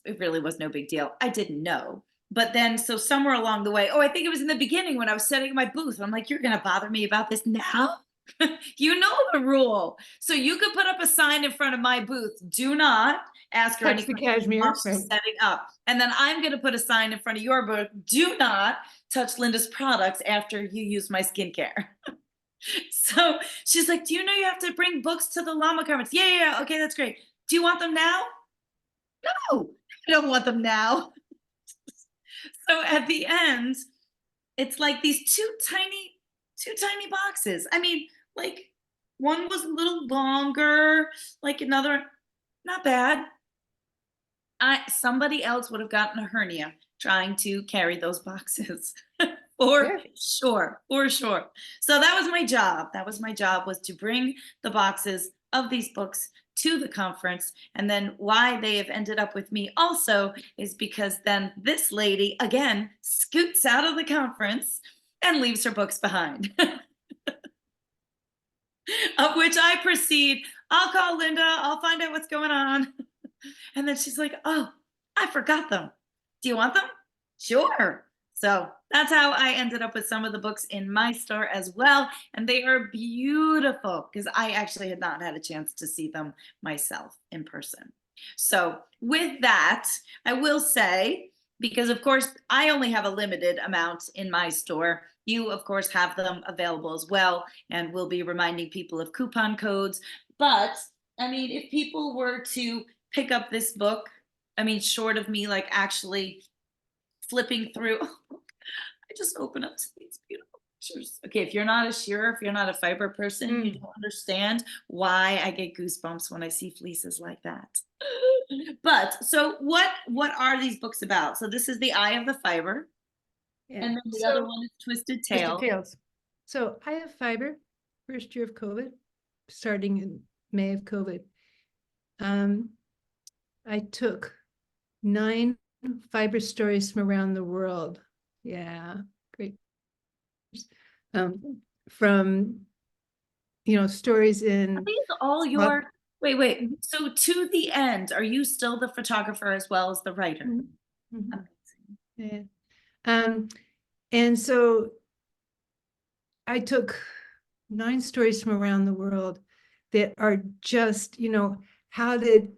it really was no big deal. I didn't know. But then, so somewhere along the way, I think it was in the beginning when I was setting my booth. I'm like, you're going to bother me about this now? You know the rule. So you could put up a sign in front of my booth. Do not ask her any Touch the questions cashmere. while she's Right. setting up. And then I'm going to put a sign in front of your booth. Do not touch Linda's products after you use my skincare. So she's like, do you know you have to bring books to the Llama Conference? Yeah. Okay, that's great. Do you want them now? No, I don't want them now. So at the end, it's like these two tiny boxes. I mean, like one was a little longer, like another, not bad. Somebody else would have gotten a hernia trying to carry those boxes. For Yeah. sure, for sure. So that was my job. Was to bring the boxes of these books to the conference. And then why they have ended up with me also is because then this lady again scoots out of the conference and leaves her books behind. Of which I proceed, I'll call Linda, I'll find out what's going on. And then she's like, oh, I forgot them. Do you want them? Sure. So that's how I ended up with some of the books in my store as well. And they are beautiful because I actually had not had a chance to see them myself in person. So with that, I will say, because of course I only have a limited amount in my store, you of course have them available as well, and we'll be reminding people of coupon codes. But I mean, if people were to pick up this book, I mean, short of me like actually flipping through, I just open up to these beautiful pictures. Okay, if you're not a shearer, if you're not a fiber person, you don't understand why I get goosebumps when I see fleeces like that. But so what are these books about? So this is the Eye of the Fiber. Yeah. And then the other one is Twisted Tale. Twisted Tales. So I have fiber, first year of COVID, starting in May of COVID. I took 9 fiber stories from around the world. Yeah, great. From stories in. Are these all your wait. So to the end, are you still the photographer as well as the writer? Mm-hmm. Yeah. And so I took 9 stories from around the world that are just, how did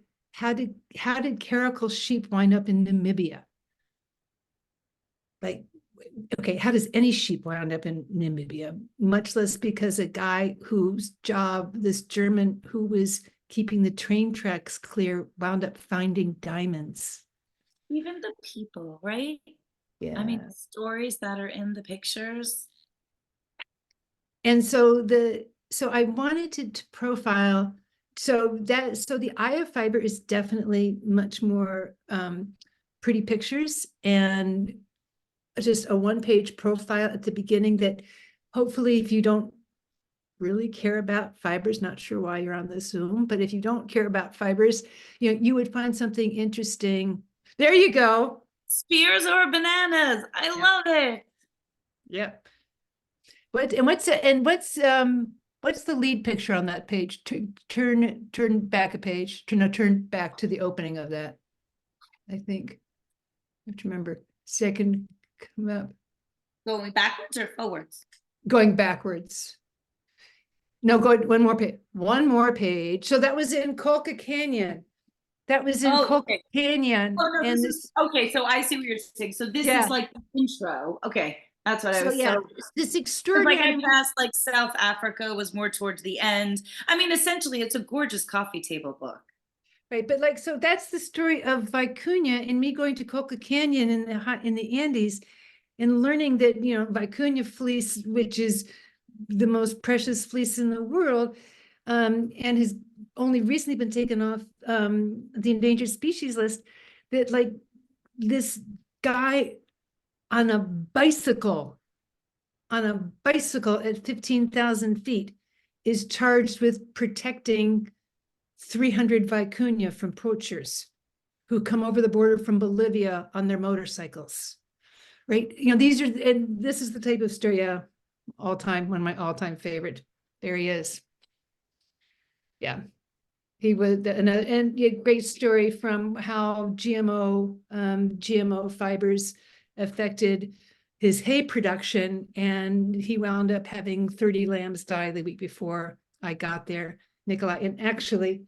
caracal sheep wind up in Namibia? Like, okay, how does any sheep wind up in Namibia? Much less because a guy whose job, this German who was keeping the train tracks clear, wound up finding diamonds. Even the people, right? I mean, Yeah. the stories that are in the pictures. And so I wanted to profile, so the eye of fiber is definitely much more pretty pictures and just a one-page profile at the beginning that hopefully, if you don't really care about fibers, not sure why you're on the Zoom, but if you don't care about fibers, you would find something interesting. There you go. Spears or bananas. I love it. Yep. What's the lead picture on that page? Turn back a page. Turn back to the opening of that. I think. I have to remember. Second come up. Going backwards or forwards? Going backwards. No, go one more page. One more page. So that was in Colca Canyon. That was in Colca Okay. Canyon. Oh no, And this is okay. So I see what you're saying. So this yeah. is like the intro. Okay, that's what I So was. yeah, So this like extraordinary. I passed like South Africa was more towards the end. I mean, essentially, it's a gorgeous coffee table book. Right, but like, so that's the story of Vicuña and me going to Colca Canyon in the Andes and learning that, Vicuña fleece, which is the most precious fleece in the world, and has only recently been taken off the endangered species list, that like this guy on a bicycle at 15,000 feet is charged with protecting 300 vicuña from poachers who come over the border from Bolivia on their motorcycles, right? And this is the type of story, one of my all-time favorite. There he is. Yeah, he was, and great story from how GMO fibers affected his hay production, and he wound up having 30 lambs die the week before I got there, Nikolai. And actually,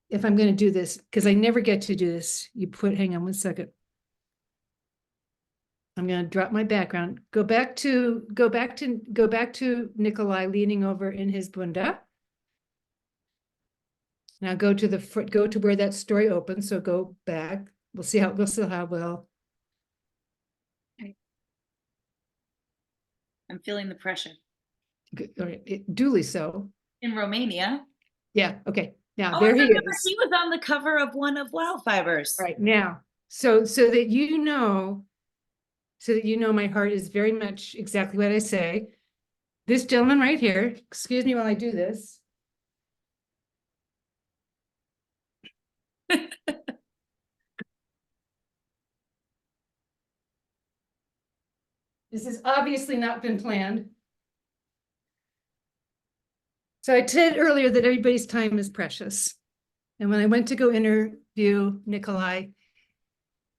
if I'm going to do this, because I never get to do this, hang on one second. I'm going to drop my background. Go back to Nikolai leaning over in his bunda. Now go to where that story opens. So go back. We'll see how well. I'm feeling the pressure. All right, duly so. In Romania. Yeah. Okay. Now Oh, there I he remember is. he was on the cover of one of Wild Fibers. All right now, so that my heart is very much exactly what I say. This gentleman right here. Excuse me while I do this. This has obviously not been planned. So I said earlier that everybody's time is precious. And when I went to go interview Nikolai,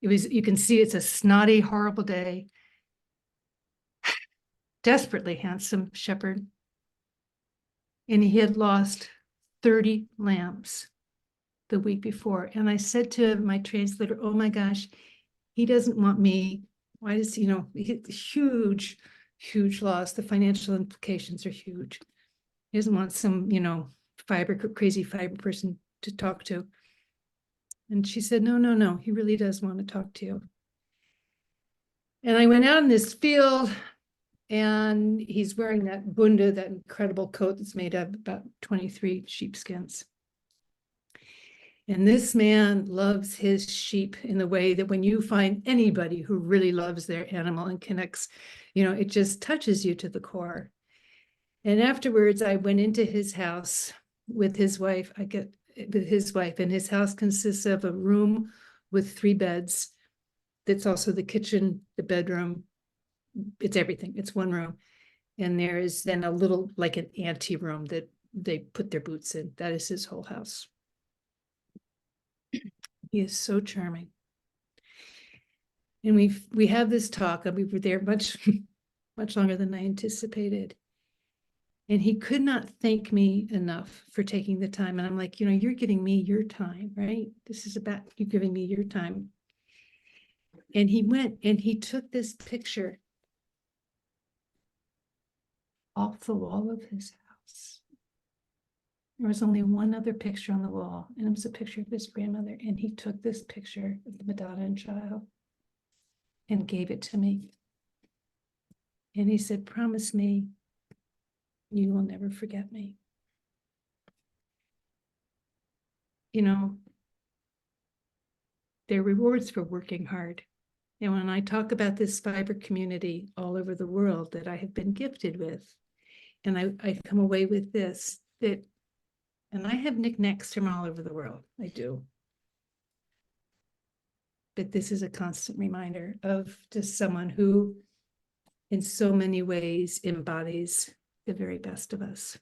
you can see it's a snotty, horrible day. Desperately handsome shepherd. And he had lost 30 lambs the week before. And I said to my translator, oh my gosh, he doesn't want me. Why does, huge, huge loss. The financial implications are huge. He doesn't want some, crazy fiber person to talk to. And she said, no, he really does want to talk to you. And I went out in this field, and he's wearing that bunda, that incredible coat that's made of about 23 sheepskins. And this man loves his sheep in the way that when you find anybody who really loves their animal and connects, it just touches you to the core. And afterwards, I went into his house with his wife. And his house consists of a room with 3 beds. That's also the kitchen, the bedroom. It's everything. It's one room. And there is then a little, like an ante room that they put their boots in. That is his whole house. He is so charming. And we have this talk, and we were there much, much longer than I anticipated. And he could not thank me enough for taking the time. And I'm like, you're giving me your time, right? This is about you giving me your time. And he went and he took this picture off the wall of his house. There was only one other picture on the wall, and it was a picture of his grandmother. And he took this picture of the Madonna and Child. and gave it to me. And he said, promise me you will never forget me. You know, there are rewards for working hard. And when I talk about this fiber community all over the world that I have been gifted with, and I come away with this, that, and I have knickknacks from all over the world, I do. But this is a constant reminder of just someone who, in so many ways, embodies the very best of us.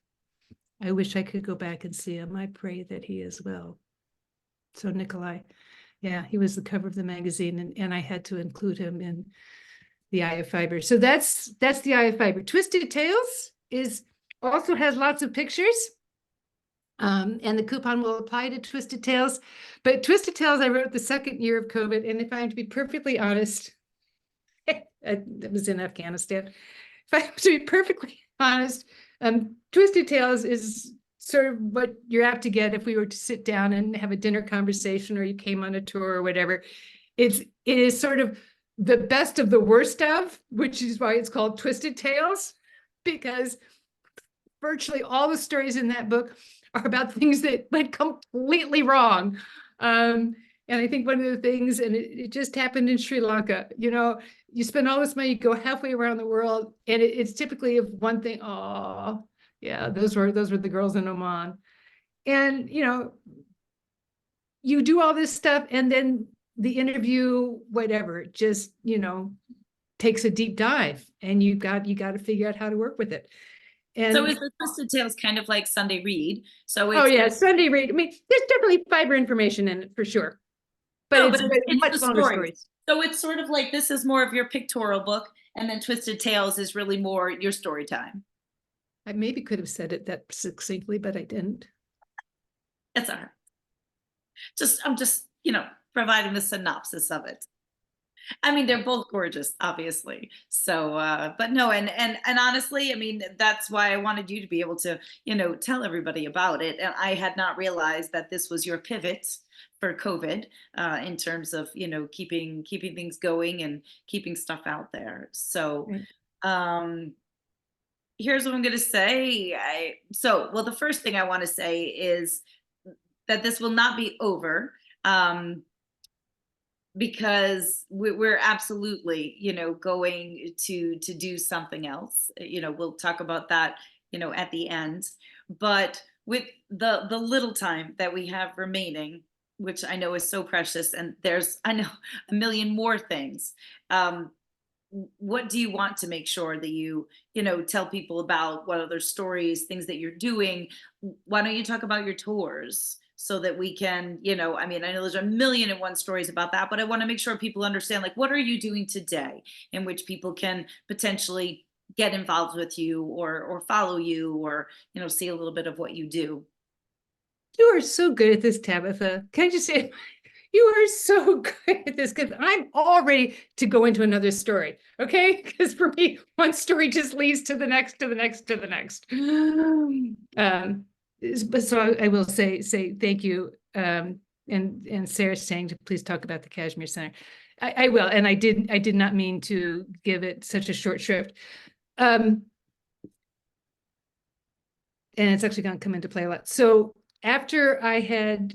I wish I could go back and see him. I pray that he is well. So Nikolai, yeah, he was the cover of the magazine, and I had to include him in the Eye of Fiber. So that's the Eye of Fiber. Twisted Tales also has lots of pictures. And the coupon will apply to Twisted Tales. But Twisted Tales, I wrote the second year of COVID. And if I am to be perfectly honest, it was in Afghanistan. If I have to be perfectly honest, Twisted Tales is sort of what you're apt to get if we were to sit down and have a dinner conversation, or you came on a tour or whatever. It is sort of the best of the worst of, which is why it's called Twisted Tales, because virtually all the stories in that book are about things that went completely wrong. And I think one of the things, and it just happened in Sri Lanka, you know, you spend all this money, you go halfway around the world, and it's typically of one thing. Oh, yeah, those were the girls in Oman. And, you know, you do all this stuff, and then the interview, whatever, just, you know, takes a deep dive, and you got to figure out how to work with it. And so is the Twisted Tales kind of like Sunday Read? So it's, oh yeah, Sunday Read. I mean, there's definitely fiber information in it for sure, but no, it's much longer stories. So it's sort of like, this is more of your pictorial book, and then Twisted Tales is really more your story time. I maybe could have said it that succinctly, but I didn't. It's all right. I'm just, you know, providing the synopsis of it. I mean, they're both gorgeous, obviously. So, but no, and honestly, I mean, that's why I wanted you to be able to, you know, tell everybody about it. And I had not realized that this was your pivot for COVID, in terms of, you know, keeping things going and keeping stuff out there. So, Right. Here's what I'm going to say. Well, the first thing I want to say is that this will not be over. Because we're absolutely, you know, going to do something else. You know, we'll talk about that, you know, at the end. But with the little time that we have remaining, which I know is so precious, and there's, I know, a million more things. What do you want to make sure that you know, tell people about? What other stories, things that you're doing? Why don't you talk about your tours, so that we can, you know, I mean, I know there's a million and one stories about that, but I want to make sure people understand, like, what are you doing today in which people can potentially get involved with you, or follow you, or, you know, see a little bit of what you do. You are so good at this, Tabitha. Can I just say, you are so good at this, because I'm all ready to go into another story. Okay, because for me, one story just leads to the next, to the next, to the next. So I will say thank you. And Sarah's saying to please talk about the Kashmir Center. I will, and I did not mean to give it such a short shrift. And it's actually going to come into play a lot. So after I had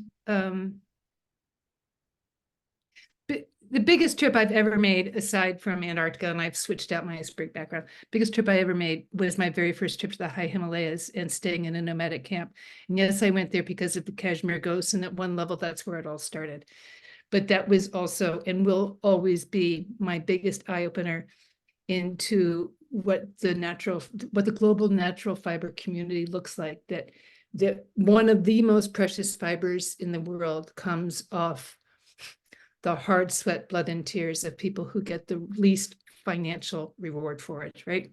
the biggest trip I've ever made, aside from Antarctica, and I've switched out my iceberg background, biggest trip I ever made was my very first trip to the high Himalayas and staying in a nomadic camp. And yes, I went there because of the Kashmir ghosts, and at one level, that's where it all started. But that was also, and will always be, my biggest eye-opener into what the global natural fiber community looks like, that one of the most precious fibers in the world comes off the hard sweat, blood, and tears of people who get the least financial reward for it, right?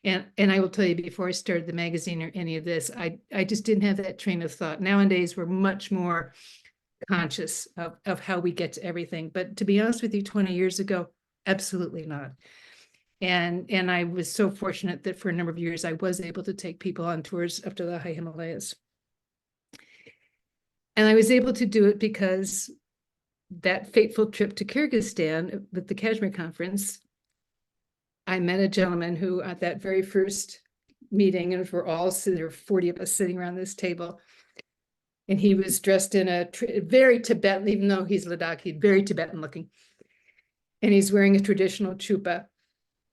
And I will tell you, before I started the magazine or any of this, I just didn't have that train of thought. Nowadays, we're much more conscious of how we get to everything. But to be honest with you, 20 years ago, absolutely not. And I was so fortunate that for a number of years, I was able to take people on tours up to the high Himalayas. And I was able to do it because that fateful trip to Kyrgyzstan with the Kashmir conference, I met a gentleman who at that very first meeting, and we're all sitting there, 40 of us sitting around this table, and he was dressed in a very Tibetan, even though he's Ladakhi, very Tibetan looking. And he's wearing a traditional chupa.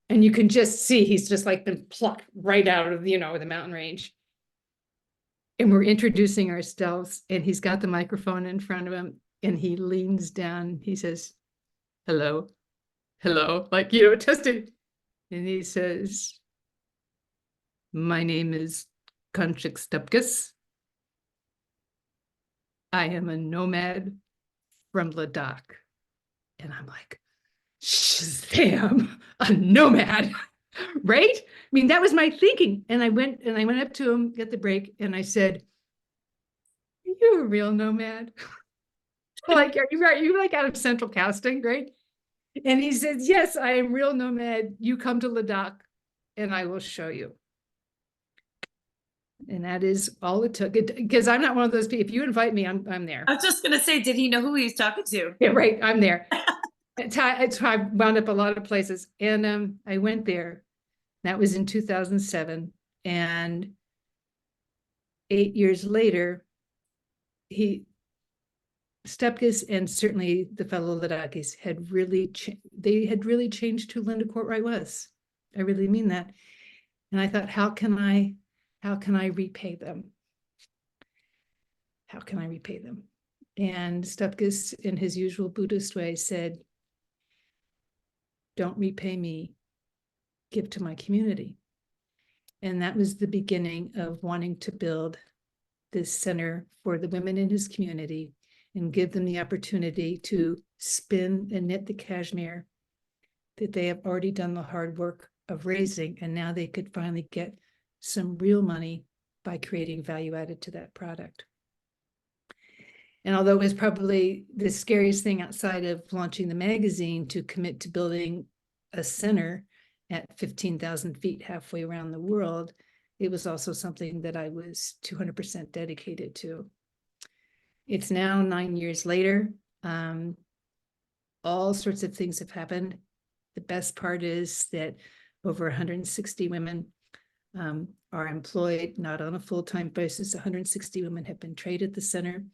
And you can just see he's just like been plucked right out of, the mountain range. And we're introducing ourselves, and he's got the microphone in front of him, and he leans down. He says, hello, hello, like, tested. And he says, my name is Kanchik Stepkis. I am a nomad from Ladakh. And I'm like, Shazam, a nomad, right? I mean, that was my thinking. And I went up to him at the break and I said, are you a real nomad? Like, are you like out of central casting, right? And he said, yes, I am real nomad. You come to Ladakh and I will show you. And that is all it took. Because I'm not one of those people. If you invite me, I'm there. I was just going to say, did he know who he was talking to? Yeah, right. I'm there. It's how I wound up a lot of places. And I went there. That was in 2007. And 8 years later, Stepkis and certainly the fellow Ladakhis had really changed who Linda Cortright was. I really mean that. And I thought, how can I repay them? How can I repay them? And Stepkis, in his usual Buddhist way, said, don't repay me, give to my community. And that was the beginning of wanting to build this center for the women in his community and give them the opportunity to spin and knit the cashmere that they have already done the hard work of raising. And now they could finally get some real money by creating value added to that product. And although it was probably the scariest thing outside of launching the magazine to commit to building a center at 15,000 feet halfway around the world, it was also something that I was 200% dedicated to. It's now 9 years later. All sorts of things have happened. The best part is that over 160 women are employed, not on a full-time basis. 160 women have been trained at the center.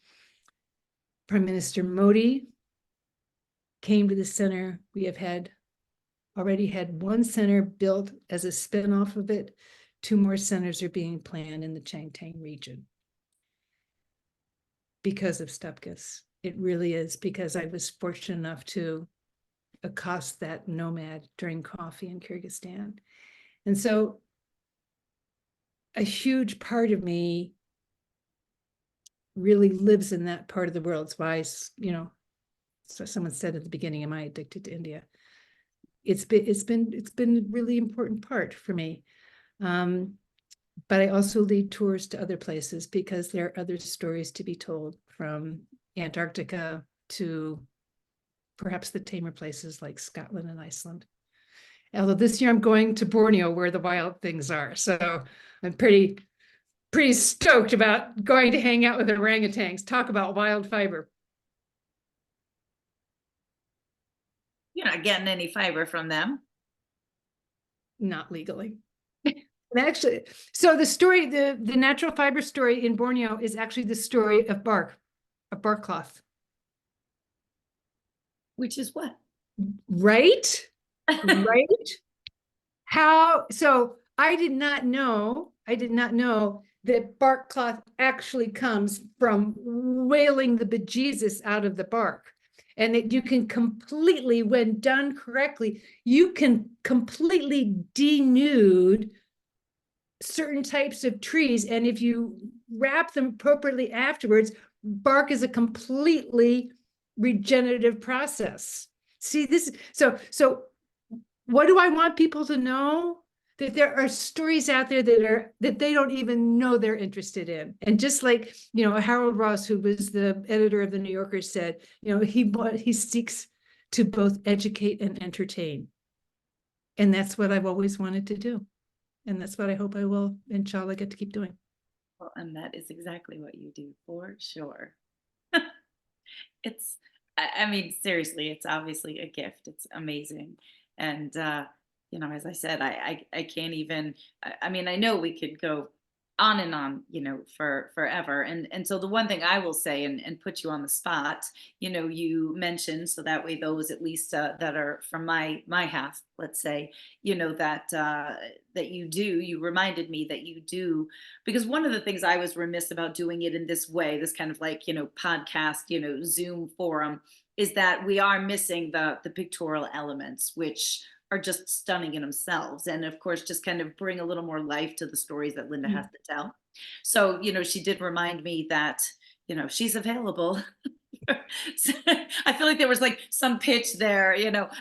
Prime Minister Modi came to the center. We have already had one center built as a spin-off of it. 2 more centers are being planned in the Changtang region because of Stepkis. It really is, because I was fortunate enough to accost that nomad during coffee in Kyrgyzstan. And so a huge part of me really lives in that part of the world. It's why, so someone said at the beginning, am I addicted to India? It's been a really important part for me. But I also lead tours to other places because there are other stories to be told, from Antarctica to perhaps the tamer places like Scotland and Iceland. Although this year I'm going to Borneo where the wild things are. So I'm pretty stoked about going to hang out with orangutans. Talk about wild fiber. You're not getting any fiber from them. Not legally. Actually, so the story, the natural fiber story in Borneo is actually the story of bark cloth. Which is what? Right? Right? So I did not know that bark cloth actually comes from whaling the bejesus out of the bark. And that you can completely, when done correctly, you can completely denude certain types of trees. And if you wrap them appropriately afterwards, bark is a completely regenerative process. See this? So what do I want people to know? That there are stories out there that they don't even know they're interested in. And just like, Harold Ross, who was the editor of the New Yorker, said, he seeks to both educate and entertain. And that's what I've always wanted to do. And that's what I hope I will, inshallah, get to keep doing. Well, and that is exactly what you do, for sure. It's I mean, seriously, it's obviously a gift. It's amazing. And, as I said, I can't even, I mean, I know we could go on and on, for forever. And so the one thing I will say, and put you on the spot, you mentioned, so that way those at least that are from my half, let's say, that you reminded me that you do, because one of the things I was remiss about doing it in this way, this kind of like, podcast, Zoom forum, is that we are missing the pictorial elements, which are just stunning in themselves. And of course, just kind of bring a little more life to the stories that Linda has Mm. to tell. So, she did remind me that, she's available. So, I feel like there was like some pitch there,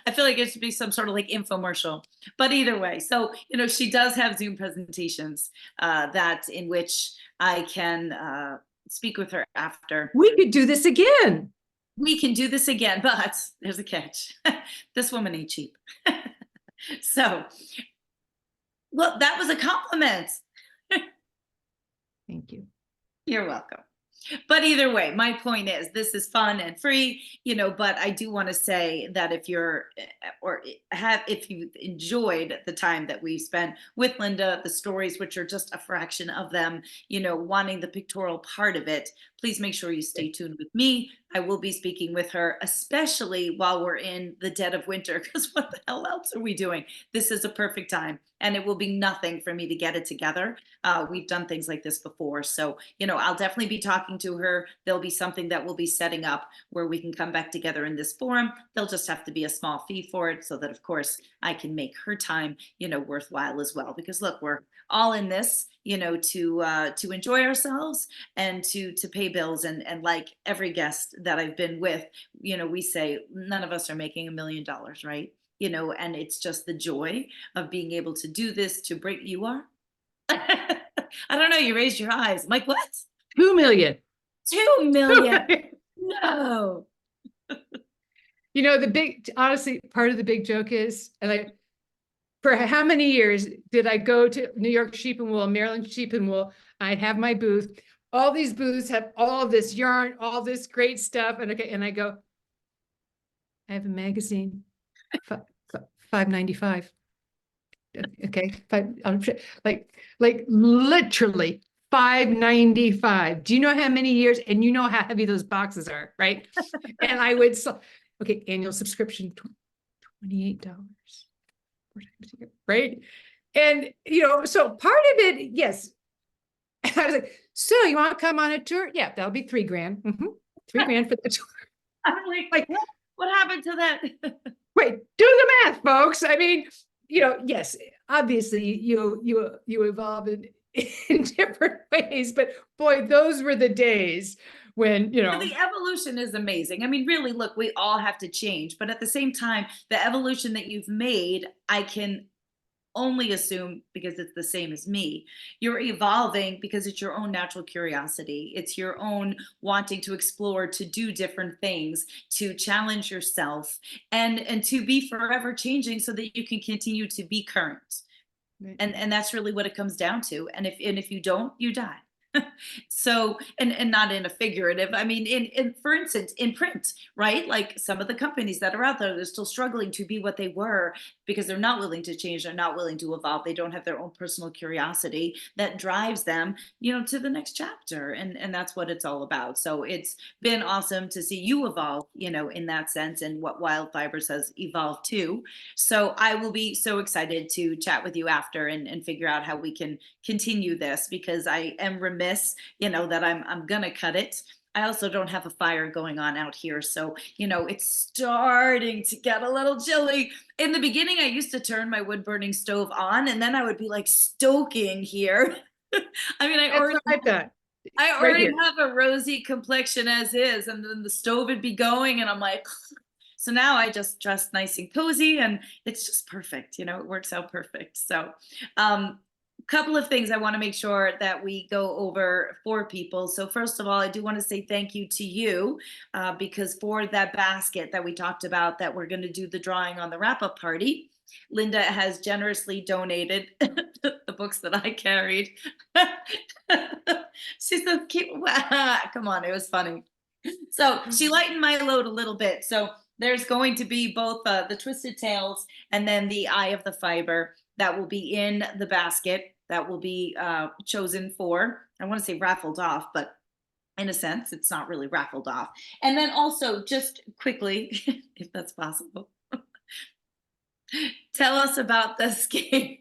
I feel like it should be some sort of like infomercial. But either way, so, she does have Zoom presentations that in which I can speak with her after. We could do this again. We can do this again, but there's a catch. This woman ain't cheap. So, well, that was a compliment. Thank you. You're welcome. But either way, my point is this is fun and free, but I do want to say that if you're if you enjoyed the time that we spent with Linda, the stories, which are just a fraction of them, wanting the pictorial part of it, please make sure you stay tuned with me. I will be speaking with her, especially while we're in the dead of winter, because what the hell else are we doing? This is a perfect time, and it will be nothing for me to get it together. We've done things like this before. So, I'll definitely be talking to her. There'll be something that we'll be setting up where we can come back together in this forum. There'll just have to be a small fee for it so that, of course, I can make her time, worthwhile as well. Because look, we're all in this, to enjoy ourselves and to pay bills. And like every guest that I've been with, we say none of us are making $1 million, right? And it's just the joy of being able to do this to break. You are? I don't know. You raised your eyes. I'm like, what? 2 million. 2 million? No. Honestly, part of the big joke is, for how many years did I go to New York Sheep and Wool, Maryland Sheep and Wool? I'd have my booth. All these booths have all of this yarn, all this great stuff. And I go, I have a magazine, $5.95. Okay, like literally $5.95. Do you know how many years? And you know how heavy those boxes are, right? And I would annual subscription, $28 4 times a year, right? And so part of it, yes. I was like, so you want to come on a tour? Yeah, that'll be $3,000. $3,000 for the tour. I'm like, what happened to that? Wait, do the math, folks. I mean, yes, obviously you evolve in different ways, but boy, those were the days when, The evolution is amazing. I mean, really, look, we all have to change, but at the same time, the evolution that you've made, I can only assume, because it's the same as me, you're evolving because it's your own natural curiosity. It's your own wanting to explore, to do different things, to challenge yourself, and to be forever changing so that you can continue to be current. Right. And that's really what it comes down to. And if you don't, you die. So, and not in a figurative, I mean, in for instance, in print, right? Like some of the companies that are out there, they're still struggling to be what they were because they're not willing to change, they're not willing to evolve, they don't have their own personal curiosity that drives them, to the next chapter. And that's what it's all about. So it's been awesome to see you evolve, in that sense, and what Wild Fibers has evolved too. So I will be so excited to chat with you after and figure out how we can continue this, because I am remiss, that I'm gonna cut it. I also don't have a fire going on out here, so it's starting to get a little chilly. In the beginning, I used to turn my wood burning stove on, and then I would be like stoking here. I mean, That's what I thought. I Right already here. have a rosy complexion as is, and then the stove would be going, and I'm like, so now I just dress nice and cozy, and it's just perfect. It works out perfect. So, couple of things I want to make sure that we go over for people. So first of all, I do want to say thank you to you, because for that basket that we talked about that we're going to do the drawing on the wrap-up party, Linda has generously donated the books that I carried. She's so cute. Come on, it was funny. So she lightened my load a little bit. So there's going to be both the twisted tails and then the eye of the fiber that will be in the basket that will be chosen for, I want to say raffled off, but in a sense, it's not really raffled off. And then also, just quickly, if that's possible, tell us about the skein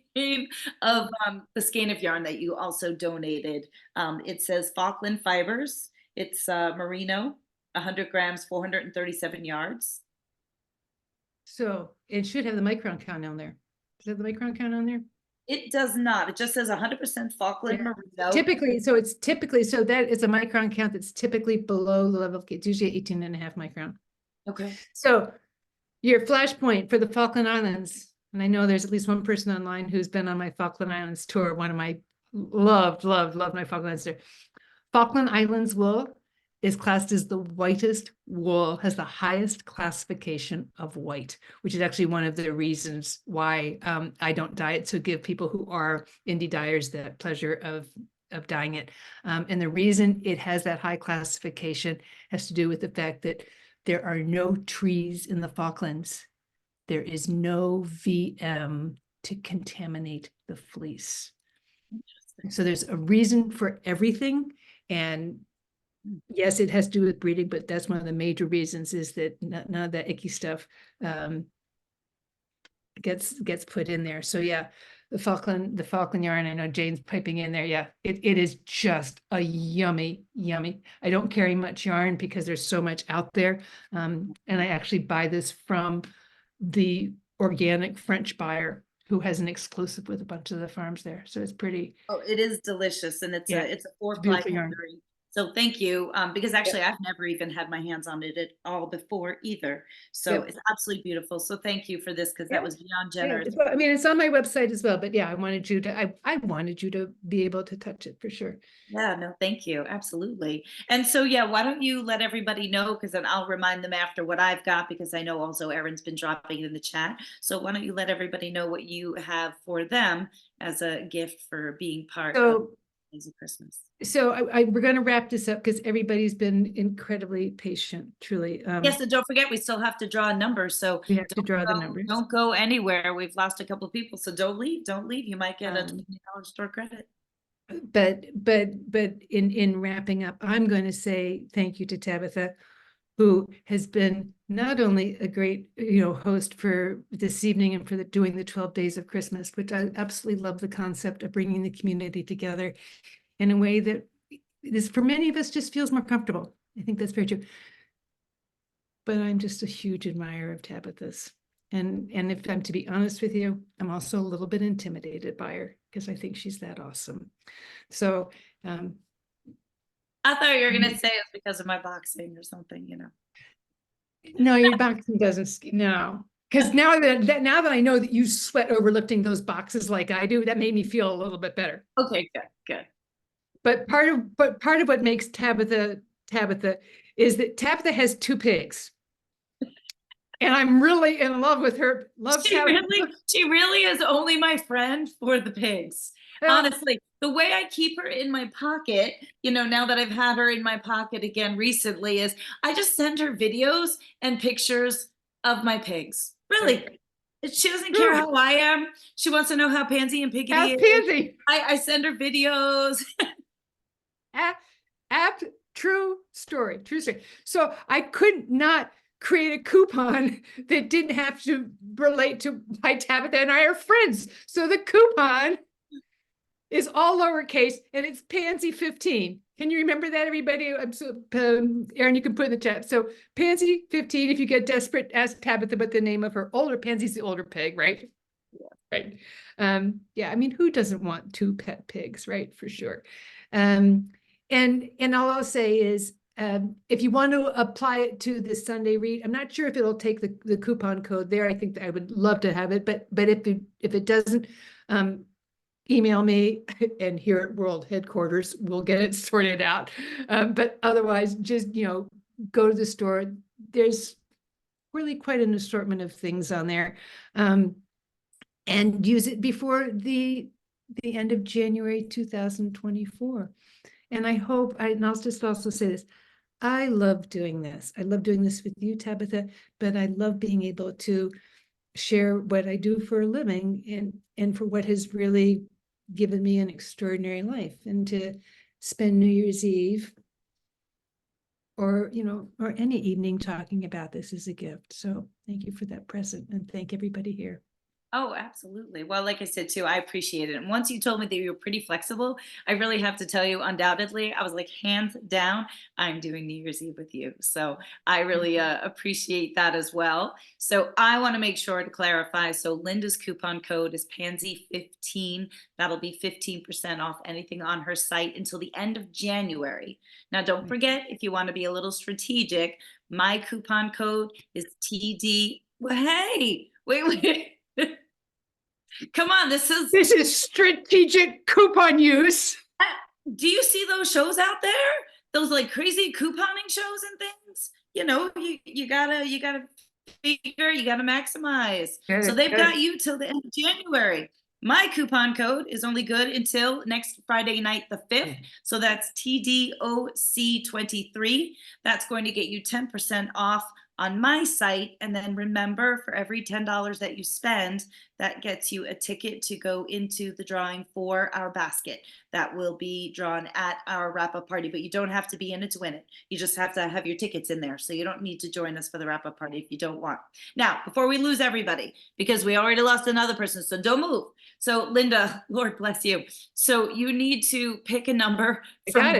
of the skein of yarn that you also donated. It says Falkland Fibers. It's merino, 100 grams, 437 yards. So it should have the micron count on there. Does it have the micron count on there? It does not. It just says 100% Falkland Yeah. merino. Typically, so it's typically, so that is a micron count that's typically below the level of, it's usually 18.5 micron. Okay. So your flashpoint for the Falkland Islands, and I know there's at least one person online who's been on my Falkland Islands tour, one of my loved my Falkland Islands tour. Falkland Islands wool is classed as the whitest wool, has the highest classification of white, which is actually one of the reasons why I don't dye it. So give people who are indie dyers the pleasure of dyeing it. And the reason it has that high classification has to do with the fact that there are no trees in the Falklands. There is no VM to contaminate the fleece. So there's a reason for everything. And yes, it has to do with breeding, but that's one of the major reasons is that none of that icky stuff gets put in there. So yeah, the Falkland yarn, I know Jane's piping in there. Yeah, it is just a yummy. I don't carry much yarn because there's so much out there. And I actually buy this from the organic French buyer who has an exclusive with a bunch of the farms there. So it's pretty. Oh, it is delicious, and it's a 4-ply beautiful yarn. coloring. So thank you, because actually I've never even had my hands on it at all before either. So it's absolutely beautiful. So thank you for this, because that was beyond generous. Well, I mean, it's on my website as well, but yeah, I wanted you to, I wanted you to be able to touch it for sure. Yeah, no, thank you. Absolutely. And so, yeah, why don't you let everybody know, because then I'll remind them after what I've got, because I know also Erin's been dropping it in the chat. So why don't you let everybody know what you have for them as a gift for being part of Christmas. So we're going to wrap this up because everybody's been incredibly patient, truly. Yes, and don't forget, we still have to draw a number. So we have to draw the numbers. Don't go anywhere. We've lost a couple of people, so don't leave. Don't leave. You might get a $20 store credit. But in wrapping up, I'm going to say thank you to Tabitha, who has been not only a great host for this evening and for doing the 12 days of Christmas, which I absolutely love the concept of bringing the community together in a way that this, for many of us, just feels more comfortable. I think that's very true. But I'm just a huge admirer of Tabitha's. And if I'm to be honest with you, I'm also a little bit intimidated by her because I think she's that awesome. So I thought you were going to say it's because of my boxing or something, No, your boxing doesn't, no. Because now that I know that you sweat over lifting those boxes like I do, that made me feel a little bit better. Okay, good. But part of what makes Tabitha is that Tabitha has 2 pigs. And I'm really in love with her. She really is only my friend for the pigs. Honestly, the way I keep her in my pocket, now that I've had her in my pocket again recently, is I just send her videos and pictures of my pigs. Really. She doesn't care how I am. She wants to know how Pansy and Piggity is. Pansy. I send her videos. True story. So I could not create a coupon that didn't have to relate to why Tabitha and I are friends. So the coupon is all lowercase and it's Pansy 15. Can you remember that, everybody? Erin, you can put in the chat. So Pansy 15, if you get desperate, ask Tabitha what the name of her older Pansy's the older pig, right? Yeah. Right. Yeah, I mean, who doesn't want 2 pet pigs, right? For sure. And all I'll say is, if you want to apply it to the Sunday read, I'm not sure if it'll take the coupon code there. I think that I would love to have it, but if it doesn't, email me, and here at World Headquarters, we'll get it sorted out. But otherwise, just go to the store. There's really quite an assortment of things on there, and use it before the end of January 2024. And I hope, and I'll just also say this, I love doing this. I love doing this with you, Tabitha, but I love being able to share what I do for a living and for what has really given me an extraordinary life, and to spend New Year's Eve or, or any evening talking about this is a gift. So thank you for that present, and thank everybody here. Oh, absolutely. Well, like I said too, I appreciate it. And once you told me that you were pretty flexible, I really have to tell you, undoubtedly, I was like, hands down, I'm doing New Year's Eve with you. So I really appreciate that as well. So I want to make sure to clarify. So Linda's coupon code is Pansy15. That'll be 15% off anything on her site until the end of January. Now, don't forget, if you want to be a little strategic, my coupon code is TD. Well, hey, wait. Come on, this is strategic coupon use. Do you see those shows out there? Those like crazy couponing shows and things? You gotta figure, you gotta maximize. So they've got you till the end of January. My coupon code is only good until next Friday night, the 5th. So that's TDOC23. That's going to get you 10% off on my site. And then remember, for every $10 that you spend, that gets you a ticket to go into the drawing for our basket that will be drawn at our wrap-up party. But you don't have to be in it to win it. You just have to have your tickets in there. So you don't need to join us for the wrap-up party if you don't want. Now, before we lose everybody, because we already lost another person, so don't move. So Linda, Lord bless you. So you need to pick a number from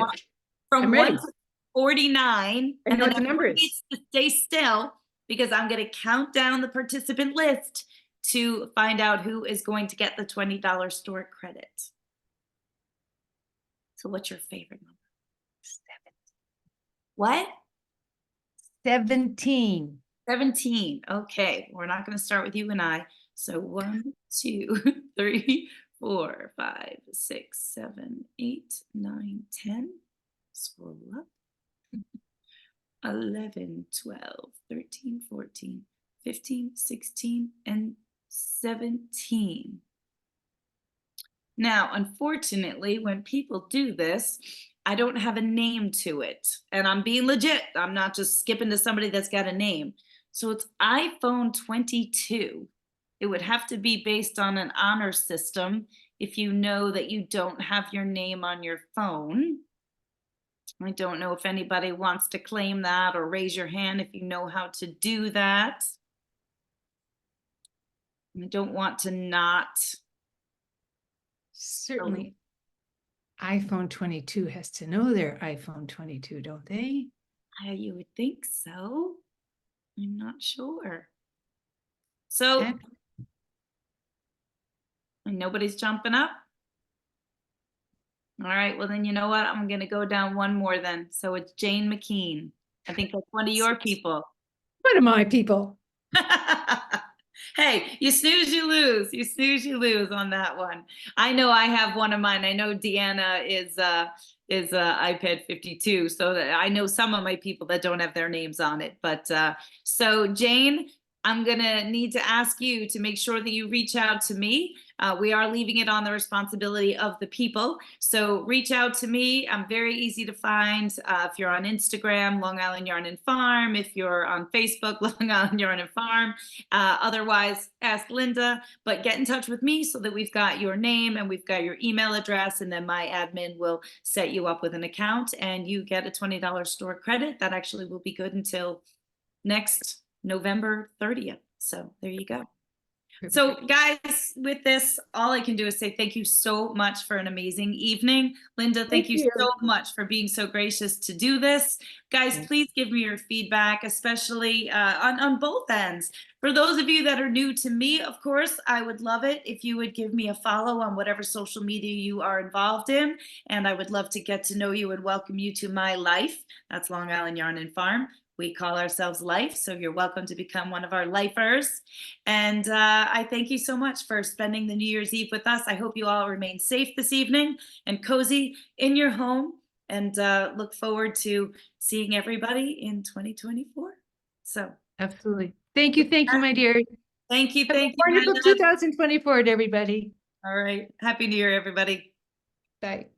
1 to 49. And then everyone needs to stay still, because I'm going to count down the participant list to find out who is going to get the $20 store credit. So what's your favorite number? 7. What? 17. 17. Okay, we're not going to start with you and I. So 1, 2, 3, 4, 5, 6, 7, 8, 9, 10. Scroll up. 11, 12, 13, 14, 15, 16, and 17. Now, unfortunately, when people do this, I don't have a name to it. And I'm being legit. I'm not just skipping to somebody that's got a name. So it's iPhone 22. It would have to be based on an honor system if you know that you don't have your name on your phone. I don't know if anybody wants to claim that, or raise your hand if you know how to do that. I don't want to not. Certainly. iPhone 22 has to know their iPhone 22, don't they? You would think so. I'm not sure. So, and nobody's jumping up. All right, well then, you know what? I'm going to go down one more then. So it's Jane McKean. I think that's one of your people. One of my people. Hey, you snooze, you lose. You snooze, you lose on that one. I know I have one of mine. I know Deanna is iPad 52. So that I know some of my people that don't have their names on it. But so Jane, I'm going to need to ask you to make sure that you reach out to me. We are leaving it on the responsibility of the people. So reach out to me. I'm very easy to find. If you're on Instagram, Long Island Yarn and Farm. If you're on Facebook, Long Island Yarn and Farm. Otherwise, ask Linda. But get in touch with me so that we've got your name and we've got your email address. And then my admin will set you up with an account and you get a $20 store credit. That actually will be good until next November 30th. So there you go. So guys, with this, all I can do is say thank you so much for an amazing evening. Linda, thank you so much for being so gracious to do this. Guys, please give me your feedback, especially on both ends. For those of you that are new to me, of course, I would love it if you would give me a follow on whatever social media you are involved in. And I would love to get to know you and welcome you to my life. That's Long Island Yarn and Farm. We call ourselves Life, so you're welcome to become one of our lifers. And I thank you so much for spending the New Year's Eve with us. I hope you all remain safe this evening and cozy in your home, and look forward to seeing everybody in 2024. So absolutely. Thank you, my dear. Thank you. Wonderful 2024 to everybody. All right. Happy New Year, everybody. Bye.